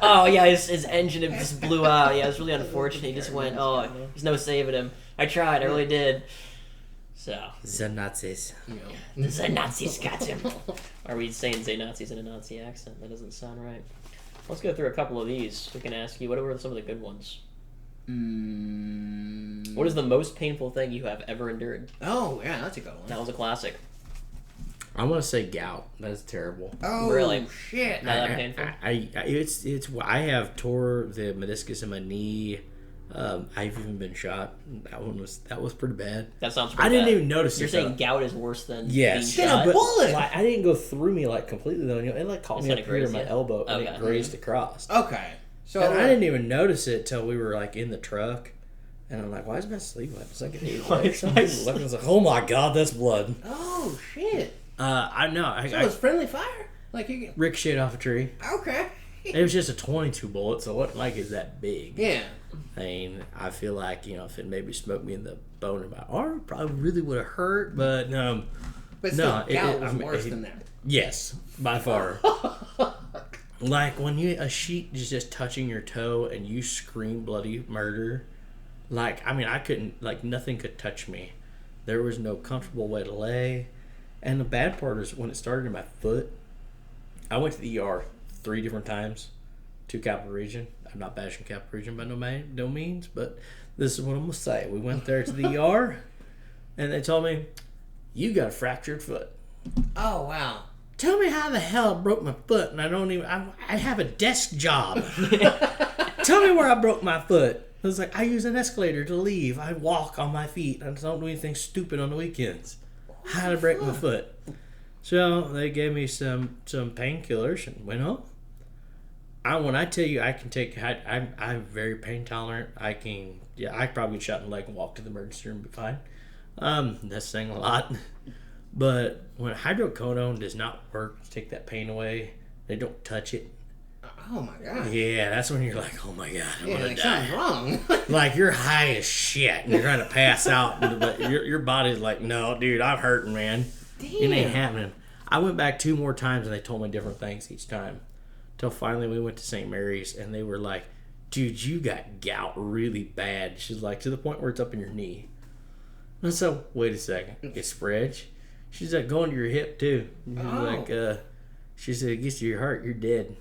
[SPEAKER 3] Oh, yeah, his engine just blew out. Yeah, it's really unfortunate. He just went, oh, there's no saving him. I tried, I really did. So.
[SPEAKER 2] The Nazis.
[SPEAKER 3] The Nazis got him. Are we saying say Nazis in a Nazi accent? That doesn't sound right. Let's go through a couple of these. We can ask you, what were some of the good ones? What is the most painful thing you have ever endured?
[SPEAKER 1] Oh, yeah, that's a good one.
[SPEAKER 3] That was a classic.
[SPEAKER 2] I'm gonna say gout. That's terrible.
[SPEAKER 1] Oh,
[SPEAKER 3] Really?
[SPEAKER 1] shit.
[SPEAKER 3] Not that painful?
[SPEAKER 2] I have tore the meniscus in my knee. I've even been shot. That was pretty bad.
[SPEAKER 3] That sounds pretty
[SPEAKER 2] I didn't
[SPEAKER 3] bad.
[SPEAKER 2] even notice
[SPEAKER 3] You're
[SPEAKER 2] it.
[SPEAKER 3] saying
[SPEAKER 2] though.
[SPEAKER 3] gout is worse than
[SPEAKER 2] Yes,
[SPEAKER 3] being shot?
[SPEAKER 2] but
[SPEAKER 1] Bullet!
[SPEAKER 2] like, I didn't go through me like completely though. It like caught
[SPEAKER 3] It's
[SPEAKER 2] me
[SPEAKER 3] kinda
[SPEAKER 2] up here in my
[SPEAKER 3] grazed you.
[SPEAKER 2] elbow and
[SPEAKER 3] Okay.
[SPEAKER 2] it grazed across.
[SPEAKER 1] Okay. So,
[SPEAKER 2] And I didn't even notice it till we were like in the truck. And I'm like, why is my sleeve wet? It's like an
[SPEAKER 3] Why is my
[SPEAKER 2] I was like, oh my god, that's blood.
[SPEAKER 1] oh, shit.
[SPEAKER 2] I know.
[SPEAKER 1] So it was friendly fire? Like, you can...
[SPEAKER 2] ricocheted off a tree.
[SPEAKER 1] Okay.
[SPEAKER 2] It was just a 22 bullet, so it wasn't like it's that big.
[SPEAKER 1] Yeah.
[SPEAKER 2] I mean, I feel like, if it maybe smoked me in the bone of my arm, it probably really would have hurt, but
[SPEAKER 1] But still,
[SPEAKER 2] no,
[SPEAKER 1] gout was worse than that.
[SPEAKER 2] Yes, by far. Like when a sheet is just touching your toe and you scream bloody murder. Like, I mean, I couldn't, like, nothing could touch me. There was no comfortable way to lay. And the bad part is when it started in my foot, I went to the ER 3 different times to Capital Region. I'm not bashing Capital Region by no means, but this is what I'm going to say. We went there to the ER, and they told me, you got a fractured foot.
[SPEAKER 1] Oh, wow.
[SPEAKER 2] Tell me how the hell I broke my foot, and I have a desk job. Tell me where I broke my foot. It was like, I use an escalator to leave. I walk on my feet. I don't do anything stupid on the weekends. How to break my foot. So they gave me some painkillers and went home. When I tell you I can take, I'm very pain tolerant. I probably get shot in the leg and walk to the emergency room and be fine. That's saying a lot. But when hydrocodone does not work to take that pain away, they don't touch it.
[SPEAKER 1] Oh, my God.
[SPEAKER 2] Yeah, that's when you're like, oh my god, I'm
[SPEAKER 1] Yeah,
[SPEAKER 2] gonna
[SPEAKER 1] like
[SPEAKER 2] die.
[SPEAKER 1] something's wrong.
[SPEAKER 2] Like you're high as shit and you're trying to pass out, but your body's like, no, dude, I'm hurting, man. It ain't happening. I went back 2 more times and they told me different things each time. Till finally we went to St. Mary's and they were like, dude, you got gout really bad. She's like, to the point where it's up in your knee. And so, wait a second, it spreads. She's like, going to your hip too. She's like, she said, it gets to your heart, you're dead.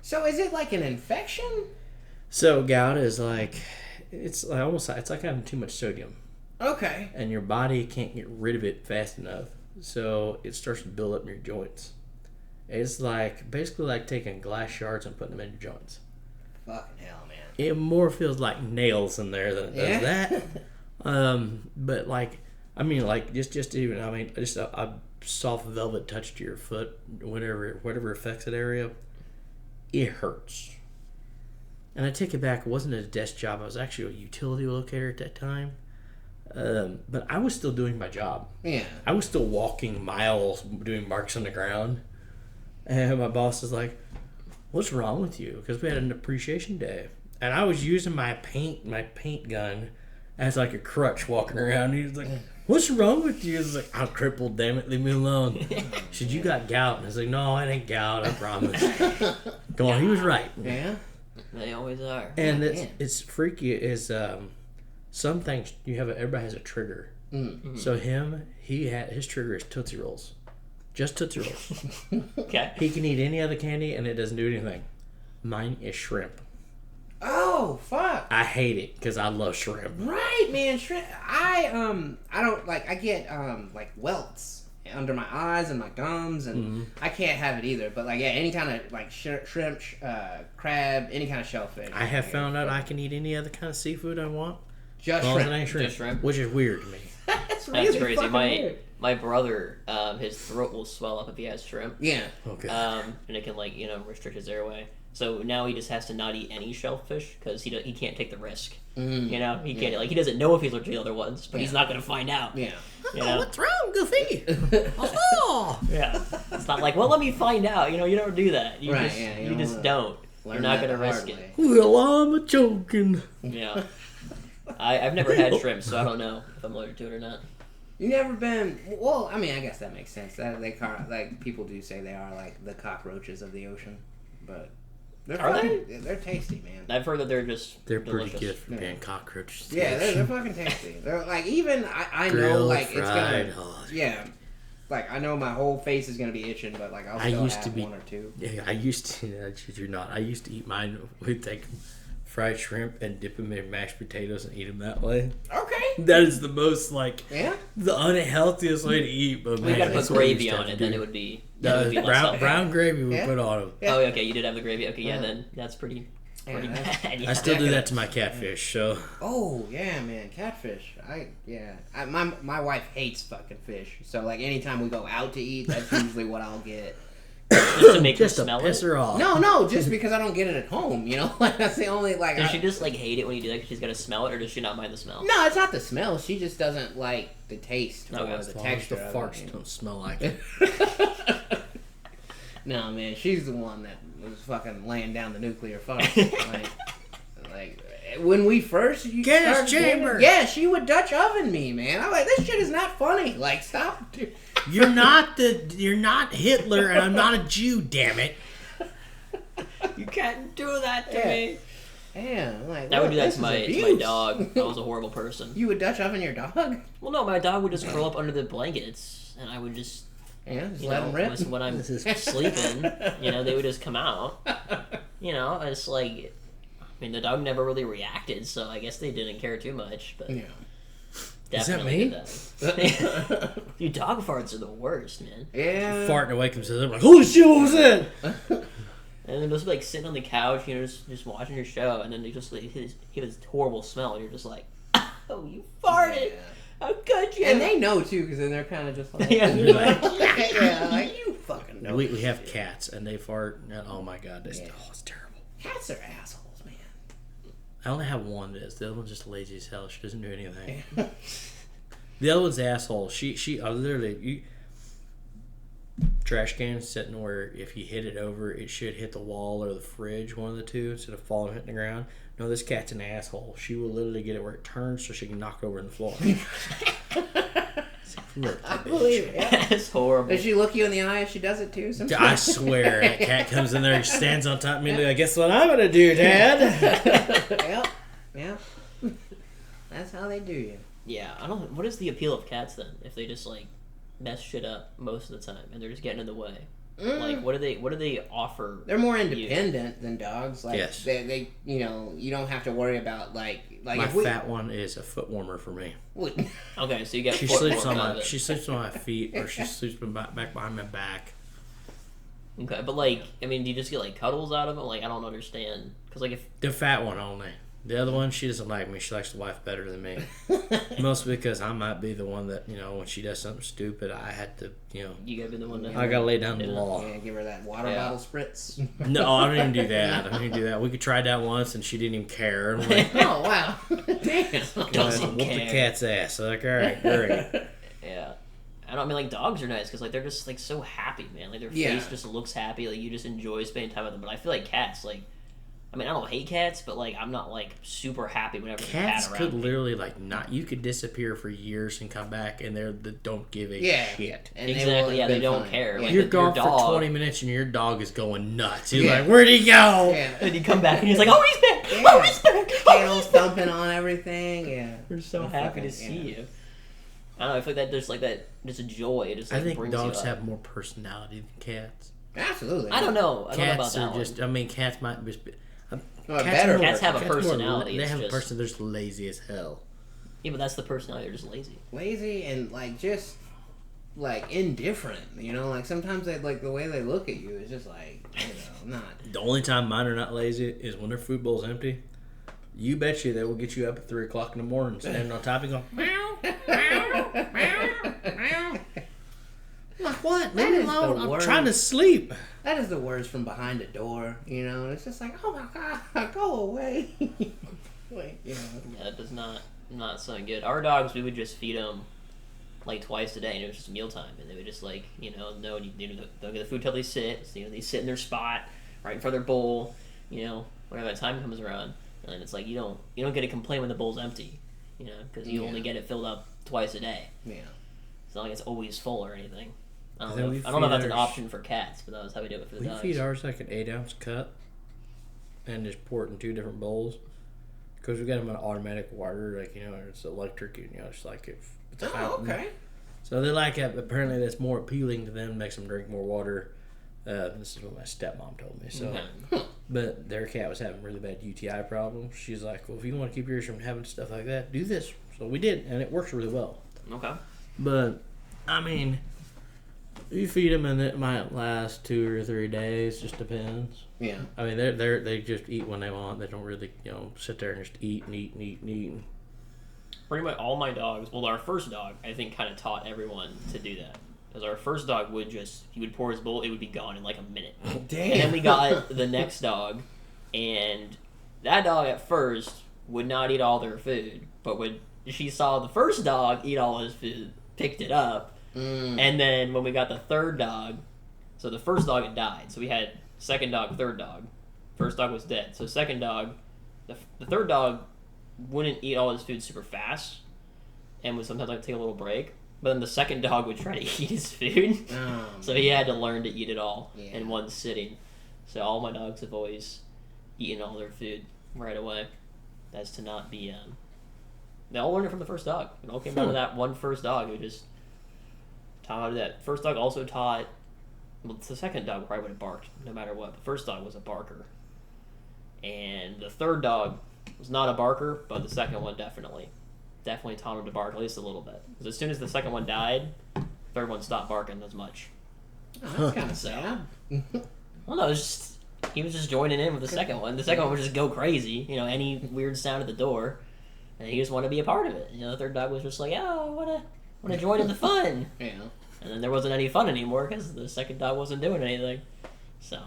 [SPEAKER 1] So is it like an infection?
[SPEAKER 2] So gout is like, it's like having too much sodium.
[SPEAKER 1] Okay.
[SPEAKER 2] And your body can't get rid of it fast enough. So it starts to build up in your joints. It's like, basically like taking glass shards and putting them in your joints.
[SPEAKER 1] Fucking hell, man.
[SPEAKER 2] It more feels like nails in there than it does that. But like, I mean, like just even, I mean, just a soft velvet touch to your foot, whatever affects that area, it hurts. And I take it back, it wasn't a desk job. I was actually a utility locator at that time. But I was still doing my job.
[SPEAKER 1] Yeah.
[SPEAKER 2] I was still walking miles doing marks on the ground. And my boss is like, what's wrong with you? Because we had an appreciation day. And I was using my paint gun as like a crutch walking around. He was like, What's wrong with you? It's like, I'm crippled, damn it, leave me alone. Should you got gout? And it's like, no, it ain't gout, I promise. Come on, he was right.
[SPEAKER 1] Yeah.
[SPEAKER 3] They always are.
[SPEAKER 2] And it's freaky is some things everybody has a trigger.
[SPEAKER 1] Mm-hmm.
[SPEAKER 2] So his trigger is Tootsie Rolls. Just Tootsie Rolls.
[SPEAKER 3] Okay.
[SPEAKER 2] He can eat any other candy and it doesn't do anything. Mine is shrimp.
[SPEAKER 1] Oh fuck!
[SPEAKER 2] I hate it because I love shrimp.
[SPEAKER 1] Right, man. Shrimp. I don't like. I get like welts under my eyes and my gums, and I can't have it either. But like, yeah, any kind of like shrimp, crab, any kind of shellfish.
[SPEAKER 2] I have found out I can eat any other kind of seafood I want.
[SPEAKER 1] Just
[SPEAKER 2] As long as
[SPEAKER 1] shrimp.
[SPEAKER 2] it ain't
[SPEAKER 3] Just shrimp.
[SPEAKER 2] which is weird to me.
[SPEAKER 1] That's really
[SPEAKER 3] That's crazy.
[SPEAKER 1] fucking weird.
[SPEAKER 3] My brother, his throat will swell up if he has shrimp.
[SPEAKER 1] Yeah.
[SPEAKER 2] Okay.
[SPEAKER 3] And it can restrict his airway. So now he just has to not eat any shellfish because he can't take the risk.
[SPEAKER 1] Mm.
[SPEAKER 3] You know, he can't he doesn't know if he's allergic to other ones, but he's not gonna find out.
[SPEAKER 1] Yeah.
[SPEAKER 3] You know?
[SPEAKER 2] What's wrong, Goofy? Oh.
[SPEAKER 3] Yeah. It's not like, well, let me find out. You know, you don't do that. You
[SPEAKER 1] Right,
[SPEAKER 3] just,
[SPEAKER 1] yeah,
[SPEAKER 3] you
[SPEAKER 1] you
[SPEAKER 3] just
[SPEAKER 1] don't
[SPEAKER 3] don't. You're
[SPEAKER 1] Learn
[SPEAKER 3] not
[SPEAKER 1] that
[SPEAKER 3] gonna
[SPEAKER 1] the
[SPEAKER 3] risk
[SPEAKER 1] hard
[SPEAKER 3] it.
[SPEAKER 1] way.
[SPEAKER 2] Well, I'm a joking.
[SPEAKER 3] Yeah. I've never had shrimp, so I don't know if I'm allergic to it or not.
[SPEAKER 1] You never been? Well, I mean, I guess that makes sense. That like people do say they are like the cockroaches of the ocean, but they're
[SPEAKER 3] Are
[SPEAKER 1] fucking, they're tasty, man.
[SPEAKER 3] I've heard that they're
[SPEAKER 2] They're
[SPEAKER 3] delicious.
[SPEAKER 2] pretty good for
[SPEAKER 1] Yeah.
[SPEAKER 2] being cockroaches.
[SPEAKER 1] Yeah, they're fucking tasty. They're like even I know
[SPEAKER 2] Grilled,
[SPEAKER 1] like
[SPEAKER 2] fried.
[SPEAKER 1] it's gonna
[SPEAKER 2] Oh,
[SPEAKER 1] yeah. Like I know my whole face is gonna be itching, but like I'll
[SPEAKER 2] I
[SPEAKER 1] still
[SPEAKER 2] used
[SPEAKER 1] have
[SPEAKER 2] to be-
[SPEAKER 1] one or two.
[SPEAKER 2] Yeah, I used to. You're not. I used to eat mine. We'd take fried shrimp and dip them in mashed potatoes and eat them that way.
[SPEAKER 1] Okay.
[SPEAKER 2] That is the most
[SPEAKER 1] Yeah.
[SPEAKER 2] the unhealthiest way to eat. But
[SPEAKER 3] We
[SPEAKER 2] man,
[SPEAKER 3] gotta put
[SPEAKER 2] that's what we
[SPEAKER 3] gravy
[SPEAKER 2] used to
[SPEAKER 3] on
[SPEAKER 2] have
[SPEAKER 3] it,
[SPEAKER 2] to
[SPEAKER 3] then
[SPEAKER 2] do.
[SPEAKER 3] it would be. Then it would be less
[SPEAKER 2] brown
[SPEAKER 3] healthy.
[SPEAKER 2] brown gravy we
[SPEAKER 1] Yeah.
[SPEAKER 2] put on them.
[SPEAKER 1] Yeah.
[SPEAKER 3] Oh, okay. You did have the gravy. Okay, yeah.
[SPEAKER 1] Uh-huh.
[SPEAKER 3] Then that's pretty
[SPEAKER 1] Yeah,
[SPEAKER 3] bad. Yeah.
[SPEAKER 2] I still do that to my catfish. So
[SPEAKER 1] Oh yeah, man, catfish. My wife hates fucking fish. So like anytime we go out to eat, that's usually what I'll get.
[SPEAKER 3] Just to make her
[SPEAKER 2] just to
[SPEAKER 3] smell
[SPEAKER 2] piss
[SPEAKER 3] it.
[SPEAKER 2] her off.
[SPEAKER 1] No, just because I don't get it at home. You know, like that's the only like.
[SPEAKER 3] Does she just like hate it when you do that because she's got to smell it, or does she not mind the smell?
[SPEAKER 1] No, it's not the smell. She just doesn't like the taste or
[SPEAKER 3] Okay.
[SPEAKER 1] the
[SPEAKER 2] As long as
[SPEAKER 1] texture.
[SPEAKER 2] the
[SPEAKER 1] of
[SPEAKER 2] farts
[SPEAKER 1] it, you know?
[SPEAKER 2] don't smell like it.
[SPEAKER 1] No, man, she's the one that was fucking laying down the nuclear farts. like when we first
[SPEAKER 2] Gas
[SPEAKER 1] started
[SPEAKER 2] chamber.
[SPEAKER 1] dating, yeah, she would Dutch oven me, man. I'm like, this shit is not funny. Like, stop. Dude.
[SPEAKER 2] You're not Hitler, and I'm not a Jew. Damn it.
[SPEAKER 3] You can't do that to
[SPEAKER 1] Yeah.
[SPEAKER 3] me.
[SPEAKER 1] Damn, like
[SPEAKER 3] I would do that
[SPEAKER 1] this
[SPEAKER 3] to
[SPEAKER 1] is
[SPEAKER 3] my
[SPEAKER 1] abuse.
[SPEAKER 3] dog. I was a horrible person.
[SPEAKER 1] You would Dutch oven your dog?
[SPEAKER 3] Well, no, my dog would just curl up under the blankets, and I would just,
[SPEAKER 1] Yeah, just
[SPEAKER 3] you
[SPEAKER 1] let
[SPEAKER 3] know,
[SPEAKER 1] him rip.
[SPEAKER 3] when I'm
[SPEAKER 2] This is-
[SPEAKER 3] sleeping, they would just come out. You know, it's like, I mean, the dog never really reacted, so I guess they didn't care too much. But
[SPEAKER 1] Yeah.
[SPEAKER 3] definitely
[SPEAKER 2] Is that
[SPEAKER 3] did that. Dude, dog farts are the worst, man.
[SPEAKER 1] Yeah.
[SPEAKER 2] Farting awake himself. I'm like, holy shit, what was that?
[SPEAKER 3] And then just like sitting on the couch, just watching your show, and then they just like he has this horrible smell, and you're just like, oh, you farted.
[SPEAKER 1] Yeah.
[SPEAKER 3] How could you?
[SPEAKER 1] And they know too, because then they're kind of just like,
[SPEAKER 3] Yeah.
[SPEAKER 1] yeah, like you fucking know.
[SPEAKER 2] We have cats, and they fart. And, oh my god, it's terrible.
[SPEAKER 1] Cats are assholes, man.
[SPEAKER 2] I only have one that is. The other one's just lazy as hell. She doesn't do anything. The other one's asshole. She literally trash can sitting where if you hit it over, it should hit the wall or the fridge, one of the two, instead of falling hitting the ground. No, this cat's an asshole. She will literally get it where it turns so she can knock it over in the floor. Look,
[SPEAKER 1] I
[SPEAKER 2] that
[SPEAKER 1] believe
[SPEAKER 2] bitch.
[SPEAKER 1] it. Yeah.
[SPEAKER 3] That's horrible.
[SPEAKER 1] Does she look you in the eye if she does it too?
[SPEAKER 2] I
[SPEAKER 1] Sometimes.
[SPEAKER 2] swear, a cat comes in there, stands on top of me, like, guess what I'm gonna do, Dad?
[SPEAKER 1] Yep. Yeah. That's how they do you.
[SPEAKER 3] Yeah, I don't. What is the appeal of cats then? If they just like mess shit up most of the time and they're just getting in the way. Like, what do they offer?
[SPEAKER 1] They're more
[SPEAKER 3] you?
[SPEAKER 1] independent than dogs. Like,
[SPEAKER 2] Yes.
[SPEAKER 1] they, you don't have to worry about like
[SPEAKER 2] My
[SPEAKER 1] if we.
[SPEAKER 2] fat one is a foot warmer for me.
[SPEAKER 3] Okay, so you get.
[SPEAKER 2] She
[SPEAKER 3] foot
[SPEAKER 2] sleeps
[SPEAKER 3] warmth
[SPEAKER 2] on
[SPEAKER 3] out of
[SPEAKER 2] my
[SPEAKER 3] it.
[SPEAKER 2] she sleeps on my feet, or she sleeps back behind my back.
[SPEAKER 3] Okay, but like, I mean, do you just get like cuddles out of it? Like, I don't understand. Because like, if
[SPEAKER 2] The fat one only. The other one, she doesn't like me. She likes the wife better than me. Mostly because I might be the one that, when she does something stupid, I had to,
[SPEAKER 3] you gotta be the one to.
[SPEAKER 2] I gotta lay down the
[SPEAKER 3] Yeah.
[SPEAKER 2] law.
[SPEAKER 1] Yeah, give her that water
[SPEAKER 3] Yeah.
[SPEAKER 1] bottle spritz.
[SPEAKER 2] No, I don't even do that. I don't even do that. We could try that once, and she didn't even care. I'm like,
[SPEAKER 1] Oh wow! Damn.
[SPEAKER 3] Doesn't
[SPEAKER 2] whoop the
[SPEAKER 3] care.
[SPEAKER 2] cat's ass. I'm like, all right, great.
[SPEAKER 3] Yeah. I mean, like, dogs are nice because, like, they're just, like, so happy, man. Like, their
[SPEAKER 1] Yeah.
[SPEAKER 3] face just looks happy. Like, you just enjoy spending time with them. But I feel like cats, like, I mean, I don't hate cats, but like I'm not like super happy whenever there's a cat
[SPEAKER 2] Cats
[SPEAKER 3] around
[SPEAKER 2] could
[SPEAKER 3] me.
[SPEAKER 2] literally like not. You could disappear for years and come back, and they don't give a shit.
[SPEAKER 1] And
[SPEAKER 3] Exactly. Yeah, they don't
[SPEAKER 1] fine.
[SPEAKER 3] care.
[SPEAKER 1] Yeah.
[SPEAKER 3] Like,
[SPEAKER 2] You're
[SPEAKER 3] your
[SPEAKER 2] gone
[SPEAKER 3] dog-
[SPEAKER 2] for 20 minutes, and your dog is going nuts. He's
[SPEAKER 1] Yeah.
[SPEAKER 2] like, "Where'd he go?"
[SPEAKER 1] Yeah.
[SPEAKER 3] And you come back and he's like, "Oh, he's back!
[SPEAKER 1] Yeah.
[SPEAKER 3] Oh, he's back! Oh,
[SPEAKER 1] Tail
[SPEAKER 3] he's back!"
[SPEAKER 1] thumping on everything. Yeah.
[SPEAKER 3] We're so happy to see you. I don't know. I feel like that there's like that. Just a joy. It just like,
[SPEAKER 2] I think
[SPEAKER 3] brings
[SPEAKER 2] dogs
[SPEAKER 3] you up.
[SPEAKER 2] have more personality than cats.
[SPEAKER 1] Absolutely.
[SPEAKER 3] I don't know. I don't know about
[SPEAKER 2] Cats
[SPEAKER 3] that
[SPEAKER 2] are
[SPEAKER 3] one.
[SPEAKER 2] just. I mean, cats might be.
[SPEAKER 1] No, better.
[SPEAKER 3] Cats have a
[SPEAKER 2] cats more-
[SPEAKER 3] personality,
[SPEAKER 2] They
[SPEAKER 3] it's
[SPEAKER 2] have a
[SPEAKER 3] just-
[SPEAKER 2] person. They're just lazy as hell.
[SPEAKER 3] Yeah, but that's the personality. They're just lazy.
[SPEAKER 1] Lazy and like just like indifferent. You know, like sometimes they like the way they look at you is just like not.
[SPEAKER 2] The only time mine are not lazy is when their food bowl's empty. You bet you they will get you up at 3 o'clock in the morning, standing on top and go meow, meow, meow, meow. I'm like, what? Leave me
[SPEAKER 1] is the
[SPEAKER 2] alone. I'm
[SPEAKER 1] worst.
[SPEAKER 2] trying to sleep.
[SPEAKER 1] That is the words from behind a door. You know, and it's just like, oh my god, go away. Wait, you know.
[SPEAKER 3] Yeah, it does not sound good. Our dogs, we would just feed them like twice a day, and it was just mealtime, and they would just like no, you don't get the food till they sit. So, they sit in their spot right in front of their bowl. Whenever that time comes around, and it's like you don't get to complain when the bowl's empty, because you only get it filled up twice a day.
[SPEAKER 1] Yeah.
[SPEAKER 3] It's not like it's always full or anything. I
[SPEAKER 2] And
[SPEAKER 3] don't
[SPEAKER 2] then
[SPEAKER 3] know.
[SPEAKER 2] we
[SPEAKER 3] If that's
[SPEAKER 2] feed
[SPEAKER 3] an
[SPEAKER 2] ours-
[SPEAKER 3] option for cats, but that was how we do it for the
[SPEAKER 2] We
[SPEAKER 3] dogs.
[SPEAKER 2] feed ours like an 8-ounce cup and just pour it in 2 different bowls. Because we got them an automatic water, like, it's electric, it's like it's a
[SPEAKER 1] Oh,
[SPEAKER 2] fountain.
[SPEAKER 1] okay.
[SPEAKER 2] So they like it. Apparently that's more appealing to them, makes them drink more water. This is what my stepmom told me. So, But their cat was having really bad UTI problems. She's like, well, if you want to keep yours from having stuff like that, do this. So we did, and it works really well.
[SPEAKER 3] Okay.
[SPEAKER 2] But, I mean, you feed them and it might last 2 or 3 days, just depends.
[SPEAKER 1] Yeah.
[SPEAKER 2] I mean, they just eat when they want. They don't really, sit there and just eat and eat and eat and eat.
[SPEAKER 3] Pretty much all my dogs, well, our first dog, I think, kind of taught everyone to do that. Because our first dog he would pour his bowl, it would be gone in like a minute.
[SPEAKER 1] Damn.
[SPEAKER 3] And then we got the next dog, and that dog at first would not eat all their food. But when she saw the first dog eat all his food, picked it up. And then when we got the third dog, so the first dog had died. So we had second dog, third dog. First dog was dead. So second dog, the third dog wouldn't eat all his food super fast and would sometimes like take a little break. But then the second dog would try to eat his food. So he had to learn to eat it all in one sitting. So all my dogs have always eaten all their food right away. That's to not be... they all learned it from the first dog. It all came down to that one first dog who just taught how to do that. First dog also taught... Well, the second dog probably would have barked no matter what. The first dog was a barker. And the third dog was not a barker, but the second one definitely taught him to bark at least a little bit. Because as soon as the second one died, the third one stopped barking as much.
[SPEAKER 1] Oh, that's kind of sad.
[SPEAKER 3] Well, no, it was just, he was just joining in with the second one. The second one would just go crazy, any weird sound at the door, and he just wanted to be a part of it. The third dog was just like, oh, I want to join in the fun.
[SPEAKER 1] Yeah.
[SPEAKER 3] And then there wasn't any fun anymore because the second dog wasn't doing anything. So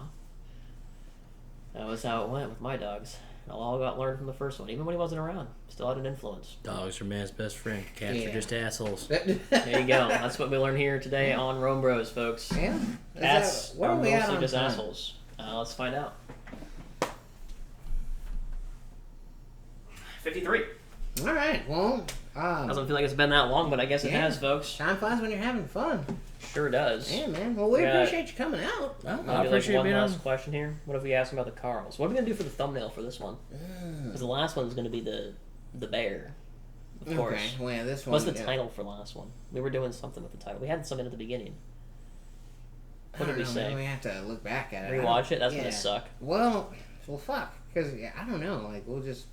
[SPEAKER 3] that was how it went with my dogs. It all got learned from the first one, even when he wasn't around. Still had an influence.
[SPEAKER 2] Dogs are man's best friend. Cats are just assholes.
[SPEAKER 3] There you go. That's what we learned here today on RomeBros, folks.
[SPEAKER 1] Yeah.
[SPEAKER 3] Cats
[SPEAKER 1] Where
[SPEAKER 3] are
[SPEAKER 1] are we at
[SPEAKER 3] mostly
[SPEAKER 1] on
[SPEAKER 3] just
[SPEAKER 1] time?
[SPEAKER 3] assholes. Let's find out. 53.
[SPEAKER 1] All right. Well,
[SPEAKER 3] Doesn't feel like it's been that long, but I guess it has, folks.
[SPEAKER 1] time flies when you're having fun.
[SPEAKER 3] Sure does.
[SPEAKER 1] Yeah, man. Well, we
[SPEAKER 3] Yeah.
[SPEAKER 1] appreciate you coming out.
[SPEAKER 2] I appreciate
[SPEAKER 3] one
[SPEAKER 2] being
[SPEAKER 3] last
[SPEAKER 2] on.
[SPEAKER 3] question here. What if we ask about the Carls? What are we gonna do for the thumbnail for this one? Because the last one's gonna be the bear, of course.
[SPEAKER 1] Okay. Well, yeah, this one.
[SPEAKER 3] What's the title for the last one? We were doing something with the title. We had something at the beginning. What did we say?
[SPEAKER 1] We have to look back at it.
[SPEAKER 3] Rewatch it. That's
[SPEAKER 1] yeah.
[SPEAKER 3] gonna suck.
[SPEAKER 1] Well, fuck. Because I don't know. Like, we'll just.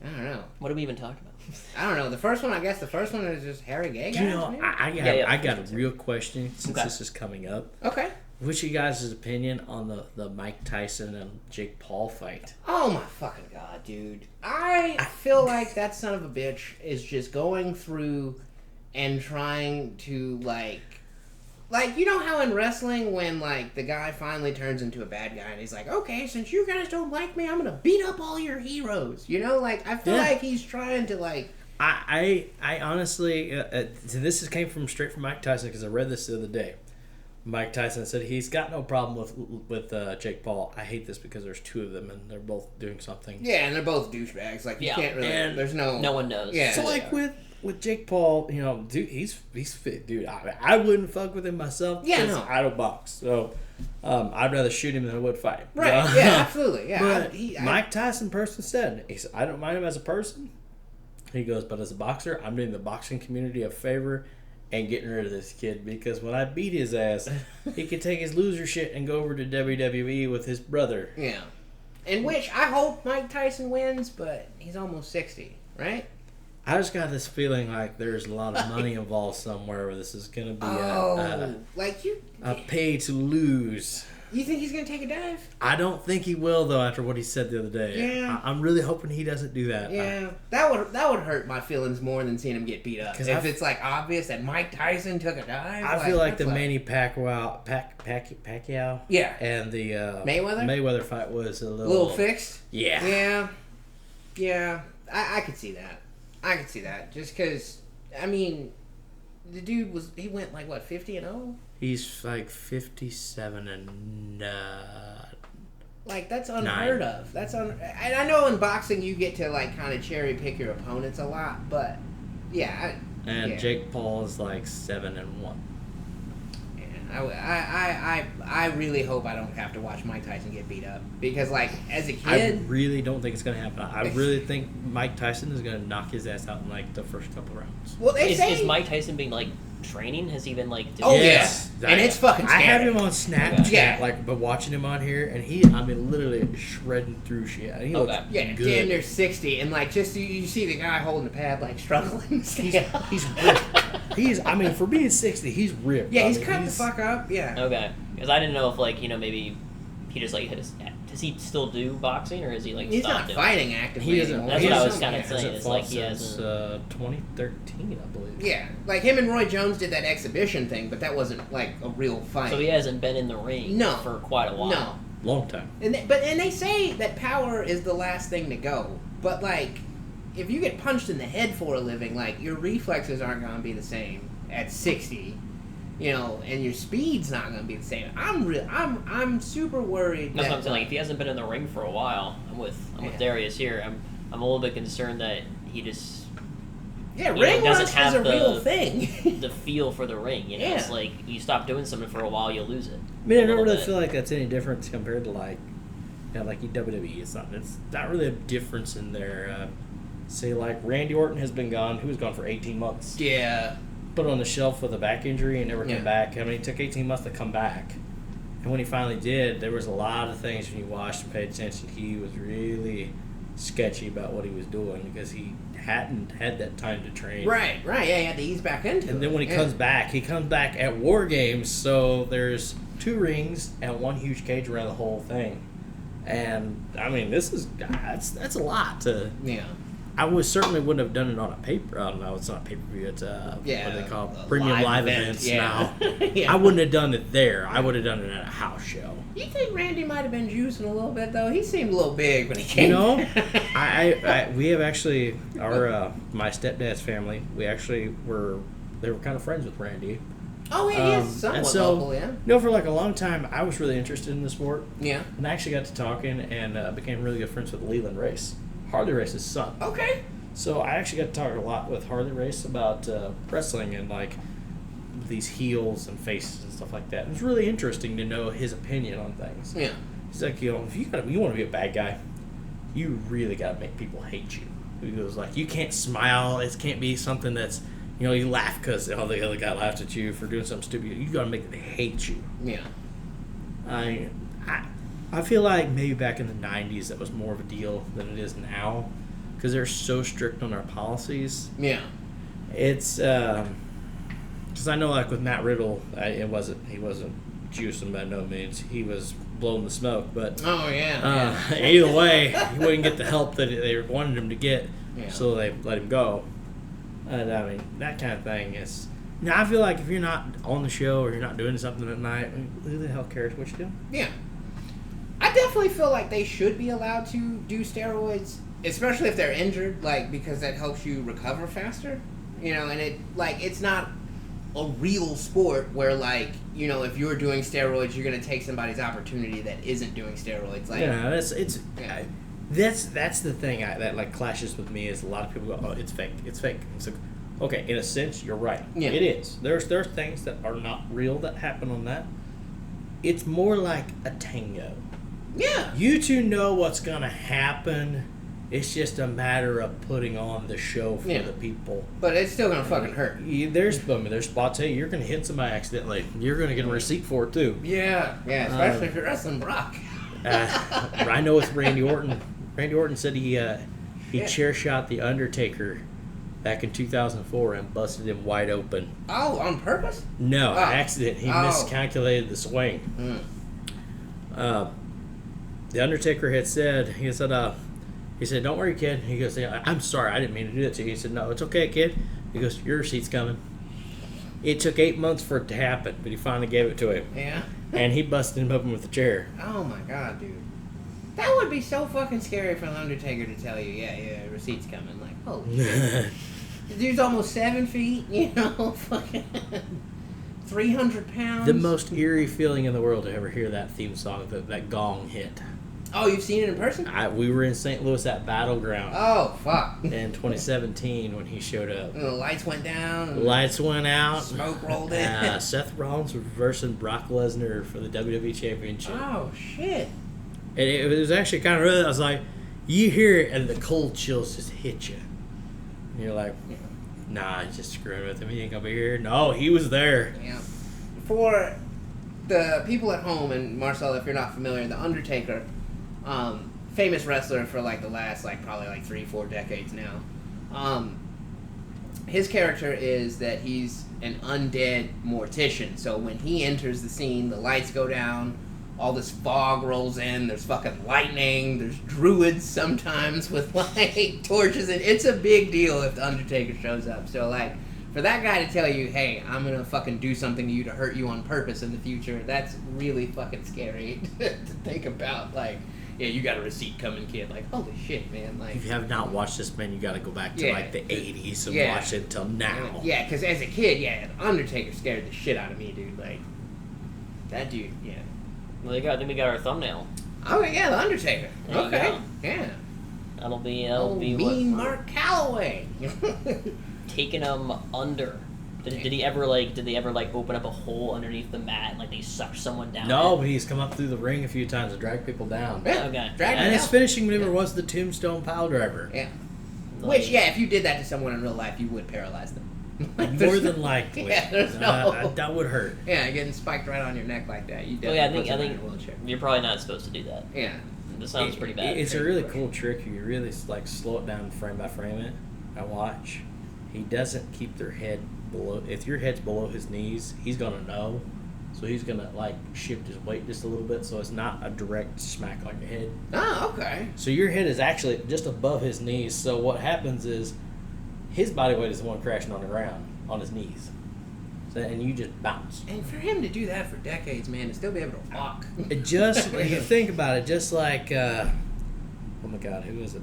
[SPEAKER 1] I don't know.
[SPEAKER 3] What did we even talk about?
[SPEAKER 1] I don't know. The first one is just Harry Gay guys.
[SPEAKER 2] You know,
[SPEAKER 1] maybe?
[SPEAKER 2] I got a real question since this is coming up.
[SPEAKER 1] Okay.
[SPEAKER 2] What's you guys' opinion on the Mike Tyson and Jake Paul fight?
[SPEAKER 1] Oh my fucking god, dude. I feel like that son of a bitch is just going through and trying to like you know how in wrestling when like the guy finally turns into a bad guy and he's like, okay, since you guys don't like me, I'm gonna beat up all your heroes. You know, like I feel like he's trying to like.
[SPEAKER 2] I honestly, this came from straight from Mike Tyson because I read this the other day. Mike Tyson said he's got no problem with Jake Paul. I hate this because there's two of them and they're both doing something.
[SPEAKER 1] Yeah, and they're both douchebags. Like, you can't really...
[SPEAKER 2] And
[SPEAKER 1] there's no...
[SPEAKER 3] No one knows.
[SPEAKER 1] Yeah.
[SPEAKER 2] So, like, with Jake Paul, you know, dude, he's fit. Dude, I wouldn't fuck with him myself.
[SPEAKER 1] Yeah, no.
[SPEAKER 2] I don't box. So, I'd rather shoot him than I would fight.
[SPEAKER 1] Right, yeah, absolutely. Yeah,
[SPEAKER 2] But Mike Tyson person said, he said, I don't mind him as a person. He goes, but as a boxer, I'm doing the boxing community a favor and getting rid of this kid because when I beat his ass, he could take his loser shit and go over to WWE with his brother.
[SPEAKER 1] Yeah. In which I hope Mike Tyson wins, but he's almost 60, right?
[SPEAKER 2] I just got this feeling like there's a lot of money involved somewhere where this is going to be a pay to lose.
[SPEAKER 1] You think he's going to take a dive?
[SPEAKER 2] I don't think he will, though, after what he said the other day.
[SPEAKER 1] Yeah.
[SPEAKER 2] I'm really hoping he doesn't do that.
[SPEAKER 1] Yeah. That would hurt my feelings more than seeing him get beat up. If it's, like, obvious that Mike Tyson took a dive.
[SPEAKER 2] I feel like the Manny Pacquiao
[SPEAKER 1] yeah.
[SPEAKER 2] and the
[SPEAKER 1] Mayweather
[SPEAKER 2] fight was a little
[SPEAKER 1] fixed?
[SPEAKER 2] Yeah.
[SPEAKER 1] Yeah. Yeah. I could see that. I could see that. Just because, I mean, the dude he went, like, what, 50-0?
[SPEAKER 2] He's like 57 and
[SPEAKER 1] like that's unheard of. And I know in boxing you get to like kind of cherry pick your opponents a lot, but yeah.
[SPEAKER 2] Jake Paul is like 7-1.
[SPEAKER 1] Yeah, I really hope I don't have to watch Mike Tyson get beat up because like as a
[SPEAKER 2] I
[SPEAKER 1] kid,
[SPEAKER 2] really don't think it's gonna happen. I really think Mike Tyson is gonna knock his ass out in like the first couple rounds.
[SPEAKER 1] Well,
[SPEAKER 3] is Mike Tyson being like training? Has he been like?
[SPEAKER 1] Oh yes, and it's fucking scary.
[SPEAKER 2] I have him on Snapchat,
[SPEAKER 1] Okay.
[SPEAKER 2] but watching him on here, and I mean, literally shredding through shit. And he looks good.
[SPEAKER 1] Damn near 60, and like just you see the guy holding the pad like struggling.
[SPEAKER 2] He's ripped. I mean, for being 60, he's ripped.
[SPEAKER 1] Yeah, he's cut the fuck up. Yeah.
[SPEAKER 3] Okay, because I didn't know if like maybe he just like does he still do boxing or is he like
[SPEAKER 1] he's
[SPEAKER 3] stopped
[SPEAKER 1] not
[SPEAKER 3] doing
[SPEAKER 1] fighting actively?
[SPEAKER 2] He doesn't.
[SPEAKER 1] Anymore.
[SPEAKER 3] That's
[SPEAKER 1] He
[SPEAKER 3] what I
[SPEAKER 1] doesn't-
[SPEAKER 3] was kind of saying. It's like he
[SPEAKER 2] since
[SPEAKER 3] hasn't.
[SPEAKER 2] 2013, I believe.
[SPEAKER 1] Yeah, like him and Roy Jones did that exhibition thing, but that wasn't like a real fight.
[SPEAKER 3] So he hasn't been in the ring for quite a while.
[SPEAKER 1] No.
[SPEAKER 2] Long time.
[SPEAKER 1] And they say that power is the last thing to go. But like, if you get punched in the head for a living, like your reflexes aren't going to be the same at 60, you know, and your speed's not going to be the same. I'm super worried.
[SPEAKER 3] That's what I'm saying. Like, if he hasn't been in the ring for a while, I'm with Darius here. I'm a little bit concerned that he just
[SPEAKER 1] ring rust is a real thing.
[SPEAKER 3] the feel for the ring, you know, it's like you stop doing something for a while, you'll lose it.
[SPEAKER 2] I mean, I don't really feel like that's any different compared to like WWE. It's not really a difference in there. Say like Randy Orton has been gone. He was gone for 18 months.
[SPEAKER 1] Yeah.
[SPEAKER 2] Put on the shelf with a back injury and never came back. I mean, it took 18 months to come back. And when he finally did, there was a lot of things when you watched and paid attention. He was really sketchy about what he was doing because he hadn't had that time to train.
[SPEAKER 1] Right. Yeah, he had to ease back into it.
[SPEAKER 2] And then when he comes back at War Games, so there's 2 rings and 1 huge cage around the whole thing. And I mean, that's a lot to.
[SPEAKER 1] Yeah.
[SPEAKER 2] I certainly wouldn't have done it on a paper. No, it's not a pay-per-view. It's what they call premium live events now. I wouldn't have done it there. I would have done it at a house show.
[SPEAKER 1] You think Randy might have been juicing a little bit though? He seemed a little big when he came.
[SPEAKER 2] You know, we have actually my stepdad's family. They were kind of friends with Randy.
[SPEAKER 1] Oh yeah, he is somewhat local, yeah.
[SPEAKER 2] You know, for like a long time, I was really interested in the sport.
[SPEAKER 1] Yeah.
[SPEAKER 2] And I actually got to talking and became really good friends with Leland Race. Harley Race's son.
[SPEAKER 1] Okay.
[SPEAKER 2] So I actually got to talk a lot with Harley Race about wrestling and like these heels and faces and stuff like that. It was really interesting to know his opinion on things.
[SPEAKER 1] Yeah.
[SPEAKER 2] He's like, you know, if you want to be a bad guy, you really got to make people hate you. He goes like, you can't smile. It can't be something that's, you know, you laugh because the other guy laughed at you for doing something stupid. You got to make them hate you.
[SPEAKER 1] Yeah.
[SPEAKER 2] I feel like maybe back in the 90s that was more of a deal than it is now because they're so strict on our policies.
[SPEAKER 1] Yeah.
[SPEAKER 2] It's because I know like with Matt Riddle, he wasn't juicing by no means. He was blowing the smoke, but either way, he wouldn't get the help that they wanted him to get, so they let him go. And I mean, that kind of thing is. Now I feel like if you're not on the show or you're not doing something at night, I mean, who the hell cares what you do?
[SPEAKER 1] Yeah. I definitely feel like they should be allowed to do steroids, especially if they're injured, like because that helps you recover faster. You know, and it's not a real sport where, like, you know, if you're doing steroids, you're gonna take somebody's opportunity that isn't doing steroids. Like,
[SPEAKER 2] yeah, that's the thing that like clashes with me is a lot of people go, oh, it's fake. It's like, okay, in a sense, you're right.
[SPEAKER 1] Yeah.
[SPEAKER 2] It is. There's things that are not real that happen on that. It's more like a tango.
[SPEAKER 1] Yeah.
[SPEAKER 2] You two know what's gonna happen. It's just a matter of putting on the show for the people.
[SPEAKER 1] But it's still gonna fucking hurt.
[SPEAKER 2] There's spots, hey, you're gonna hit somebody accidentally. You're gonna get a receipt for it too.
[SPEAKER 1] Yeah, especially if you're wrestling Brock.
[SPEAKER 2] I know with Randy Orton. Randy Orton said he chair shot the Undertaker back in 2004 and busted him wide open.
[SPEAKER 1] Oh, on purpose?
[SPEAKER 2] No, accident. He miscalculated the swing. The Undertaker had said, he said, don't worry, kid. He goes, I'm sorry, I didn't mean to do that to you. He said, no, it's okay, kid. He goes, your receipt's coming. It took 8 months for it to happen, but he finally gave it to him.
[SPEAKER 1] Yeah.
[SPEAKER 2] And he busted him open with a chair.
[SPEAKER 1] Oh my god, dude. That would be so fucking scary for the Undertaker to tell you, yeah, receipt's coming. Like, holy shit. The dude's almost 7 feet, you know, fucking 300 pounds.
[SPEAKER 2] The most eerie feeling in the world to ever hear that theme song, that gong hit.
[SPEAKER 1] Oh, you've seen it in person?
[SPEAKER 2] We were in St. Louis at Battleground.
[SPEAKER 1] Oh, fuck.
[SPEAKER 2] In 2017 when he showed up.
[SPEAKER 1] And the lights went down.
[SPEAKER 2] Lights went out.
[SPEAKER 1] Smoke rolled in.
[SPEAKER 2] Seth Rollins was versing Brock Lesnar for the WWE Championship.
[SPEAKER 1] Oh, shit.
[SPEAKER 2] And it was actually kind of really, I was like, you hear it and the cold chills just hit you. And you're like, nah, just screwing with him. He ain't going to be here. No, he was there.
[SPEAKER 1] Yeah. For the people at home, and Marcel, if you're not familiar, The Undertaker, famous wrestler for like the last probably 3-4 decades now. His character is that he's an undead mortician. So when he enters the scene, the lights go down, all this fog rolls in, there's fucking lightning, there's druids sometimes with like torches, and it's a big deal if the Undertaker shows up. So like, for that guy to tell you, hey, I'm gonna fucking do something to you to hurt you on purpose in the future, that's really fucking scary to think about. Like, yeah, you got a receipt coming, kid. Like, holy shit, man. Like,
[SPEAKER 2] if you have not watched this, man, you got to go back to like the 80s and watch it until now.
[SPEAKER 1] Yeah, because as a kid, the Undertaker scared the shit out of me, dude. Like, that dude, yeah.
[SPEAKER 3] Well, I think we got our thumbnail.
[SPEAKER 1] Oh yeah, the Undertaker.
[SPEAKER 3] There you
[SPEAKER 1] Okay,
[SPEAKER 3] go.
[SPEAKER 1] Yeah.
[SPEAKER 3] That'll be
[SPEAKER 1] mean Mark Calloway.
[SPEAKER 3] Taking him under. Did they ever open up a hole underneath the mat and like they sucked someone down?
[SPEAKER 2] No, but he's come up through the ring a few times and dragged people down.
[SPEAKER 1] Yeah,
[SPEAKER 3] okay.
[SPEAKER 2] And his finishing maneuver was the tombstone pile driver.
[SPEAKER 1] Yeah. Which, if you did that to someone in real life, you would paralyze them.
[SPEAKER 2] More than likely.
[SPEAKER 1] Yeah, there's no.
[SPEAKER 2] That would hurt.
[SPEAKER 1] Yeah, getting spiked right on your neck like that. You definitely
[SPEAKER 3] I think you're probably not supposed to do that.
[SPEAKER 1] Yeah.
[SPEAKER 3] This sounds pretty bad.
[SPEAKER 2] It's a really cool trick. You really like slow it down frame by frame it and watch. He doesn't keep their head below. If your head's below his knees, he's gonna know. So he's gonna like shift his weight just a little bit, so it's not a direct smack on your head.
[SPEAKER 1] Oh, okay.
[SPEAKER 2] So your head is actually just above his knees. So what happens is his body weight is the one crashing on the ground on his knees. So, and you just bounce.
[SPEAKER 1] And for him to do that for decades, man, and still be able to walk.
[SPEAKER 2] It just when you think about it, just like oh my God, who is it?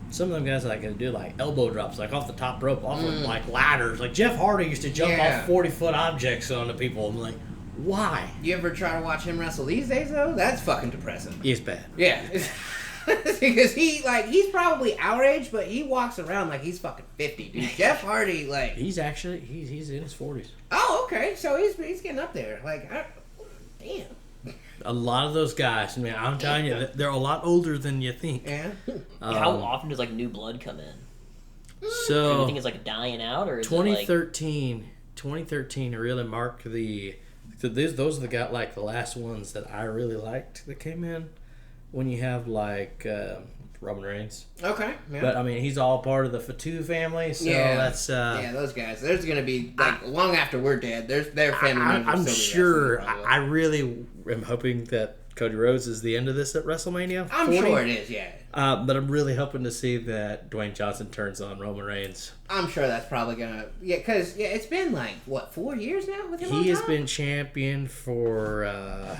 [SPEAKER 2] Some of them guys like to do like elbow drops, like off the top rope, off of like ladders. Like Jeff Hardy used to jump off 40-foot objects onto people. I'm like, why?
[SPEAKER 1] You ever try to watch him wrestle these days though? That's fucking depressing.
[SPEAKER 2] He's bad.
[SPEAKER 1] Yeah. Because he's probably our age, but he walks around like he's fucking 50, dude. Jeff Hardy, like,
[SPEAKER 2] he's actually he's in his 40s.
[SPEAKER 1] Oh, okay. So he's getting up there. Like, damn.
[SPEAKER 2] A lot of those guys, man, I'm telling you, they're a lot older than you think.
[SPEAKER 1] Yeah.
[SPEAKER 3] How often does like new blood come in?
[SPEAKER 2] So
[SPEAKER 3] do you think it's like dying out, or is
[SPEAKER 2] 2013 really marked the. So those are the guys like the last ones that I really liked that came in. When you have like Roman Reigns.
[SPEAKER 1] Okay. Yeah.
[SPEAKER 2] But I mean, he's all part of the Fatu family, so that's
[SPEAKER 1] those guys. There's gonna be like long after we're dead. Their family members.
[SPEAKER 2] I'm sure. I really am hoping that Cody Rhodes is the end of this at WrestleMania. 40.
[SPEAKER 1] I'm sure it is. Yeah.
[SPEAKER 2] But I'm really hoping to see that Dwayne Johnson turns on Roman Reigns.
[SPEAKER 1] I'm sure that's probably gonna because it's been like what 4 years now with him.
[SPEAKER 2] He has been champion for.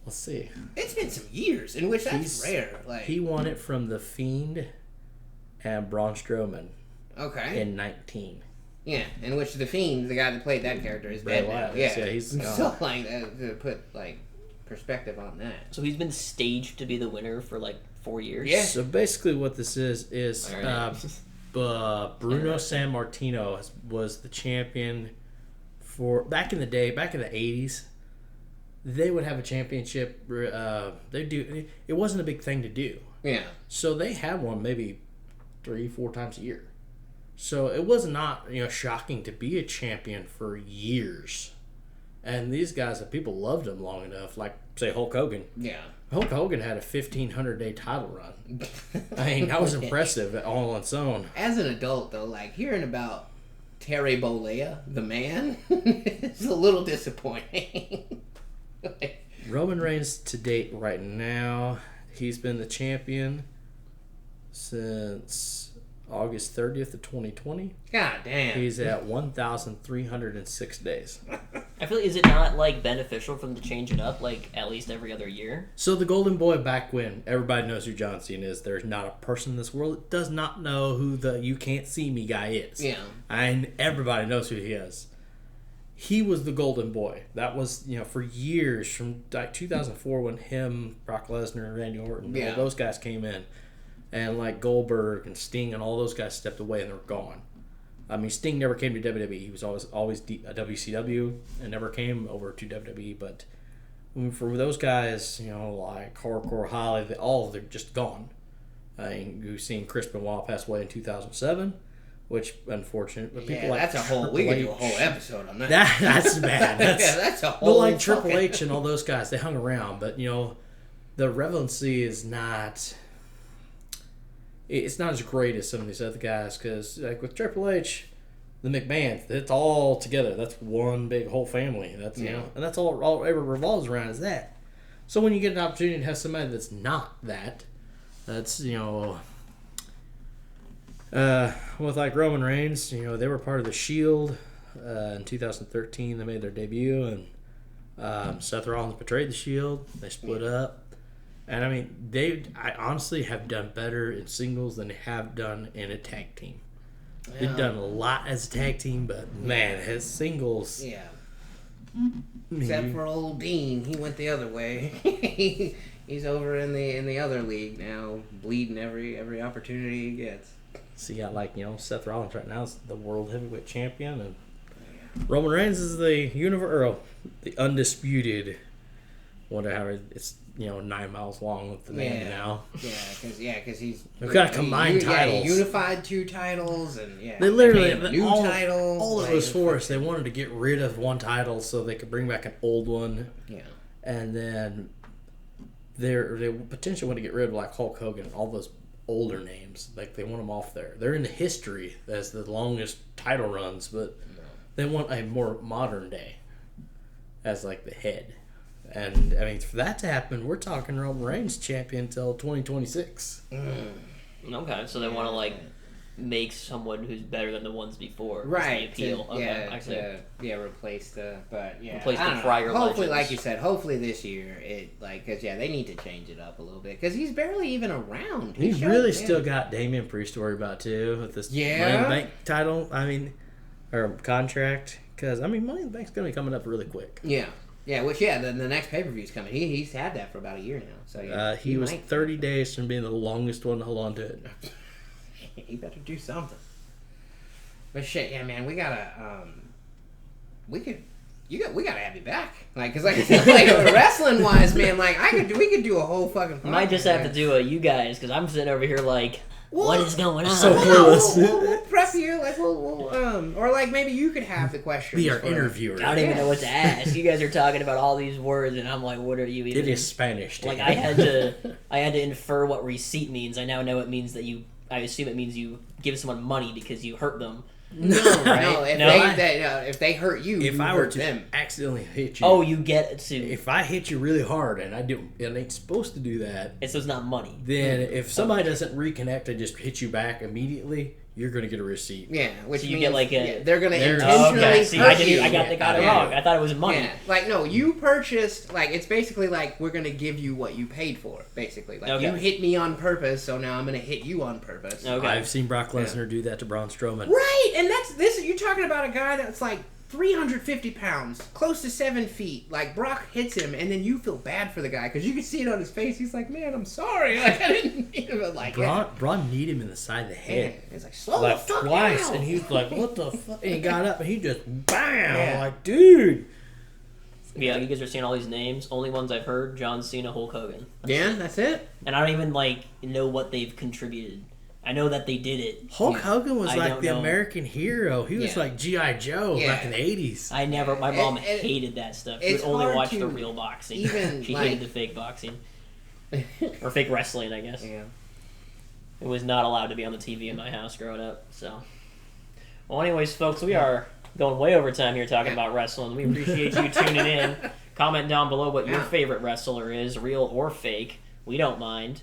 [SPEAKER 2] Let's see.
[SPEAKER 1] It's been some years in which that's rare. Like
[SPEAKER 2] he won it from The Fiend and Braun Strowman.
[SPEAKER 1] Okay.
[SPEAKER 2] In 19.
[SPEAKER 1] Yeah, in which the Fiend, the guy that played that character, is
[SPEAKER 2] Bray
[SPEAKER 1] dead now.
[SPEAKER 2] Wyatt,
[SPEAKER 1] Yeah,
[SPEAKER 2] yeah, he's
[SPEAKER 1] so like to put like perspective on that.
[SPEAKER 3] So he's been staged to be the winner for like 4 years.
[SPEAKER 1] Yeah.
[SPEAKER 2] So basically, what this is
[SPEAKER 3] All
[SPEAKER 2] Bruno Sammartino was the champion for back in the day, back in the 80s. They would have a championship. It wasn't a big thing to do.
[SPEAKER 1] Yeah.
[SPEAKER 2] So they had one maybe 3-4 times a year. So it was not shocking to be a champion for years. And these guys, people loved him long enough, like say Hulk Hogan.
[SPEAKER 1] Yeah.
[SPEAKER 2] Hulk Hogan had a 1,500-day title run. I mean, that was impressive all on its own.
[SPEAKER 1] As an adult, though, like hearing about Terry Bollea, the man, is a little disappointing.
[SPEAKER 2] Roman Reigns to date right now, he's been the champion since August 30th of 2020.
[SPEAKER 1] God damn.
[SPEAKER 2] He's at 1,306 days.
[SPEAKER 3] I feel like, is it not like beneficial for them to change it up like at least every other year?
[SPEAKER 2] So the Golden Boy back when everybody knows who John Cena is, there's not a person in this world that does not know who the You Can't See Me guy is.
[SPEAKER 1] Yeah.
[SPEAKER 2] And everybody knows who he is. He was the Golden Boy. That was, for years, from like 2004 when him, Brock Lesnar, Randy Orton, all those guys came in. And like Goldberg and Sting and all those guys stepped away and they were gone. I mean, Sting never came to WWE. He was always WCW and never came over to WWE. But for those guys, like Hardcore Holly, they're just gone. I mean, you've seen Chris Benoit pass away in 2007, which unfortunate. But people like
[SPEAKER 1] that's a whole. We could do a whole episode on that.
[SPEAKER 2] That's bad.
[SPEAKER 1] That's a whole.
[SPEAKER 2] But like Triple H and all those guys, they hung around. But the relevancy is not. It's not as great as some of these other guys because, like with Triple H, the McMahons, it's all together. That's one big whole family. That's and that's all ever revolves around is that. So when you get an opportunity to have somebody that's not that, that's with like Roman Reigns, they were part of the Shield in 2013. They made their debut, and Seth Rollins betrayed the Shield. They split up. And I mean, I honestly have done better in singles than they have done in a tag team. They've done a lot as a tag team, but man, as singles,
[SPEAKER 1] Except for old Dean, he went the other way. He's over in the other league now, bleeding every opportunity he gets.
[SPEAKER 2] So you got Seth Rollins right now is the world heavyweight champion, and Roman Reigns is the the undisputed. Wonder how it's 9 miles long with the name now.
[SPEAKER 1] Yeah, because he's
[SPEAKER 2] we've got to combine titles.
[SPEAKER 1] He unified 2 titles, and
[SPEAKER 2] they literally
[SPEAKER 1] made a new title.
[SPEAKER 2] All it was for is they wanted to get rid of one title so they could bring back an old one.
[SPEAKER 1] Yeah,
[SPEAKER 2] and then they potentially want to get rid of like Hulk Hogan and all those older names. Like they want them off there. They're in the history as the longest title runs, but they want a more modern day as like the head. And I mean, for that to happen, we're talking Roman Reigns champion until 2026.
[SPEAKER 3] Okay, so they want to make someone who's better than the ones before.
[SPEAKER 1] Right.
[SPEAKER 3] The appeal.
[SPEAKER 1] Replace the
[SPEAKER 3] prior.
[SPEAKER 1] Hopefully,
[SPEAKER 3] legends.
[SPEAKER 1] like you said, hopefully this year because they need to change it up a little bit because he's barely even around.
[SPEAKER 2] He's really still got Damian Priest to worry about too with this Money in the Bank title. I mean, or contract because Money in the Bank's gonna be coming up really quick.
[SPEAKER 1] Yeah. Yeah, the next pay-per-view's coming. He's had that for about a year now. So
[SPEAKER 2] he was 30 days from being the longest one to hold on to it.
[SPEAKER 1] He better do something. But shit, yeah, man, we gotta we gotta have you back, because wrestling wise, man, we could do a whole fucking.
[SPEAKER 3] You might just have to do a you guys because I'm sitting over here what is going on?
[SPEAKER 2] So clueless.
[SPEAKER 1] We'll prep you, or maybe you could have the questions.
[SPEAKER 2] Be our interviewer.
[SPEAKER 3] I don't even know what to ask. You guys are talking about all these words, and I'm like, what are you even?
[SPEAKER 2] It is Spanish.
[SPEAKER 3] I had to infer what receipt means. I now know it means that you. I assume it means you give someone money because you hurt them.
[SPEAKER 1] No, right? If they hurt you,
[SPEAKER 2] if
[SPEAKER 1] you
[SPEAKER 2] I were
[SPEAKER 1] hurt
[SPEAKER 2] to
[SPEAKER 1] them.
[SPEAKER 2] accidentally hit you,
[SPEAKER 3] you get to.
[SPEAKER 2] If I hit you really hard and I ain't supposed to do that,
[SPEAKER 3] so it's not money.
[SPEAKER 2] Then if somebody doesn't reconnect and just hit you back immediately, you're going to get a receipt.
[SPEAKER 1] Yeah, which
[SPEAKER 3] So you
[SPEAKER 1] means
[SPEAKER 3] get like a.
[SPEAKER 1] they're gonna
[SPEAKER 2] They're-
[SPEAKER 1] intentionally
[SPEAKER 3] Okay, see,
[SPEAKER 1] hurt you.
[SPEAKER 3] I got it
[SPEAKER 1] Yeah.
[SPEAKER 3] wrong. I thought it was money.
[SPEAKER 1] Yeah, like no, you purchased like it's basically like we're gonna give you what you paid for. Basically, like
[SPEAKER 3] Okay.
[SPEAKER 1] you hit me on purpose, so now I'm gonna hit you on purpose.
[SPEAKER 3] Okay.
[SPEAKER 2] I've seen Brock Lesnar do that to Braun Strowman.
[SPEAKER 1] Right, and that's this. You're talking about a guy that's like 350 pounds, close to 7 feet. Like Brock hits him, and then you feel bad for the guy because you can see it on his face. He's like, "Man, I'm sorry. Like I didn't mean to." Like
[SPEAKER 2] Braun kneed him in the side of the
[SPEAKER 1] yeah.
[SPEAKER 2] head.
[SPEAKER 1] It's like slow
[SPEAKER 2] Like
[SPEAKER 1] the fuck
[SPEAKER 2] twice,
[SPEAKER 1] down.
[SPEAKER 2] and he was like, "What the fuck?" And he got up, and he just bam,
[SPEAKER 1] Yeah.
[SPEAKER 2] like, dude.
[SPEAKER 3] Yeah, you guys are seeing all these names. Only ones I've heard: John Cena, Hulk Hogan.
[SPEAKER 1] Yeah, that's it.
[SPEAKER 3] And I don't even know what they've contributed. I know that they did it.
[SPEAKER 2] Hulk
[SPEAKER 1] Yeah.
[SPEAKER 2] Hogan was
[SPEAKER 3] I
[SPEAKER 2] like
[SPEAKER 3] don't
[SPEAKER 2] the
[SPEAKER 3] know.
[SPEAKER 2] American hero. He was
[SPEAKER 1] Yeah.
[SPEAKER 2] like G.I. Joe
[SPEAKER 1] Yeah.
[SPEAKER 2] back in the 80s.
[SPEAKER 3] My mom
[SPEAKER 1] It-
[SPEAKER 3] hated that stuff. She would
[SPEAKER 1] it's
[SPEAKER 3] only
[SPEAKER 1] hard
[SPEAKER 3] watch the
[SPEAKER 1] to
[SPEAKER 3] real boxing.
[SPEAKER 1] even,
[SPEAKER 3] She
[SPEAKER 1] like-
[SPEAKER 3] hated the fake boxing. Or fake wrestling, I guess.
[SPEAKER 1] Yeah.
[SPEAKER 3] It was not allowed to be on the TV in my house growing up. So, well, anyways, folks, we are going way over time here talking about wrestling. We appreciate you tuning in. Comment down below what your
[SPEAKER 1] Yeah.
[SPEAKER 3] favorite wrestler is, real or fake. We don't mind.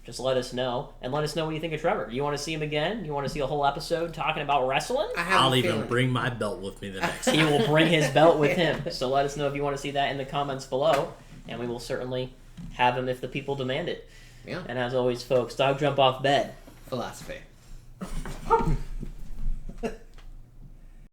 [SPEAKER 3] Just let us know, and let us know what you think of Trevor. You want to see him again? You want to see a whole episode talking about wrestling?
[SPEAKER 1] I have
[SPEAKER 2] I'll
[SPEAKER 1] a
[SPEAKER 2] even
[SPEAKER 1] feeling.
[SPEAKER 2] bring my belt with me the next time.
[SPEAKER 3] He will bring his belt with him. So let us know if you want to see that in the comments below, and we will certainly have him if the people demand it.
[SPEAKER 1] Yeah.
[SPEAKER 3] And as always, folks, dog jump off bed.
[SPEAKER 1] Philosophy.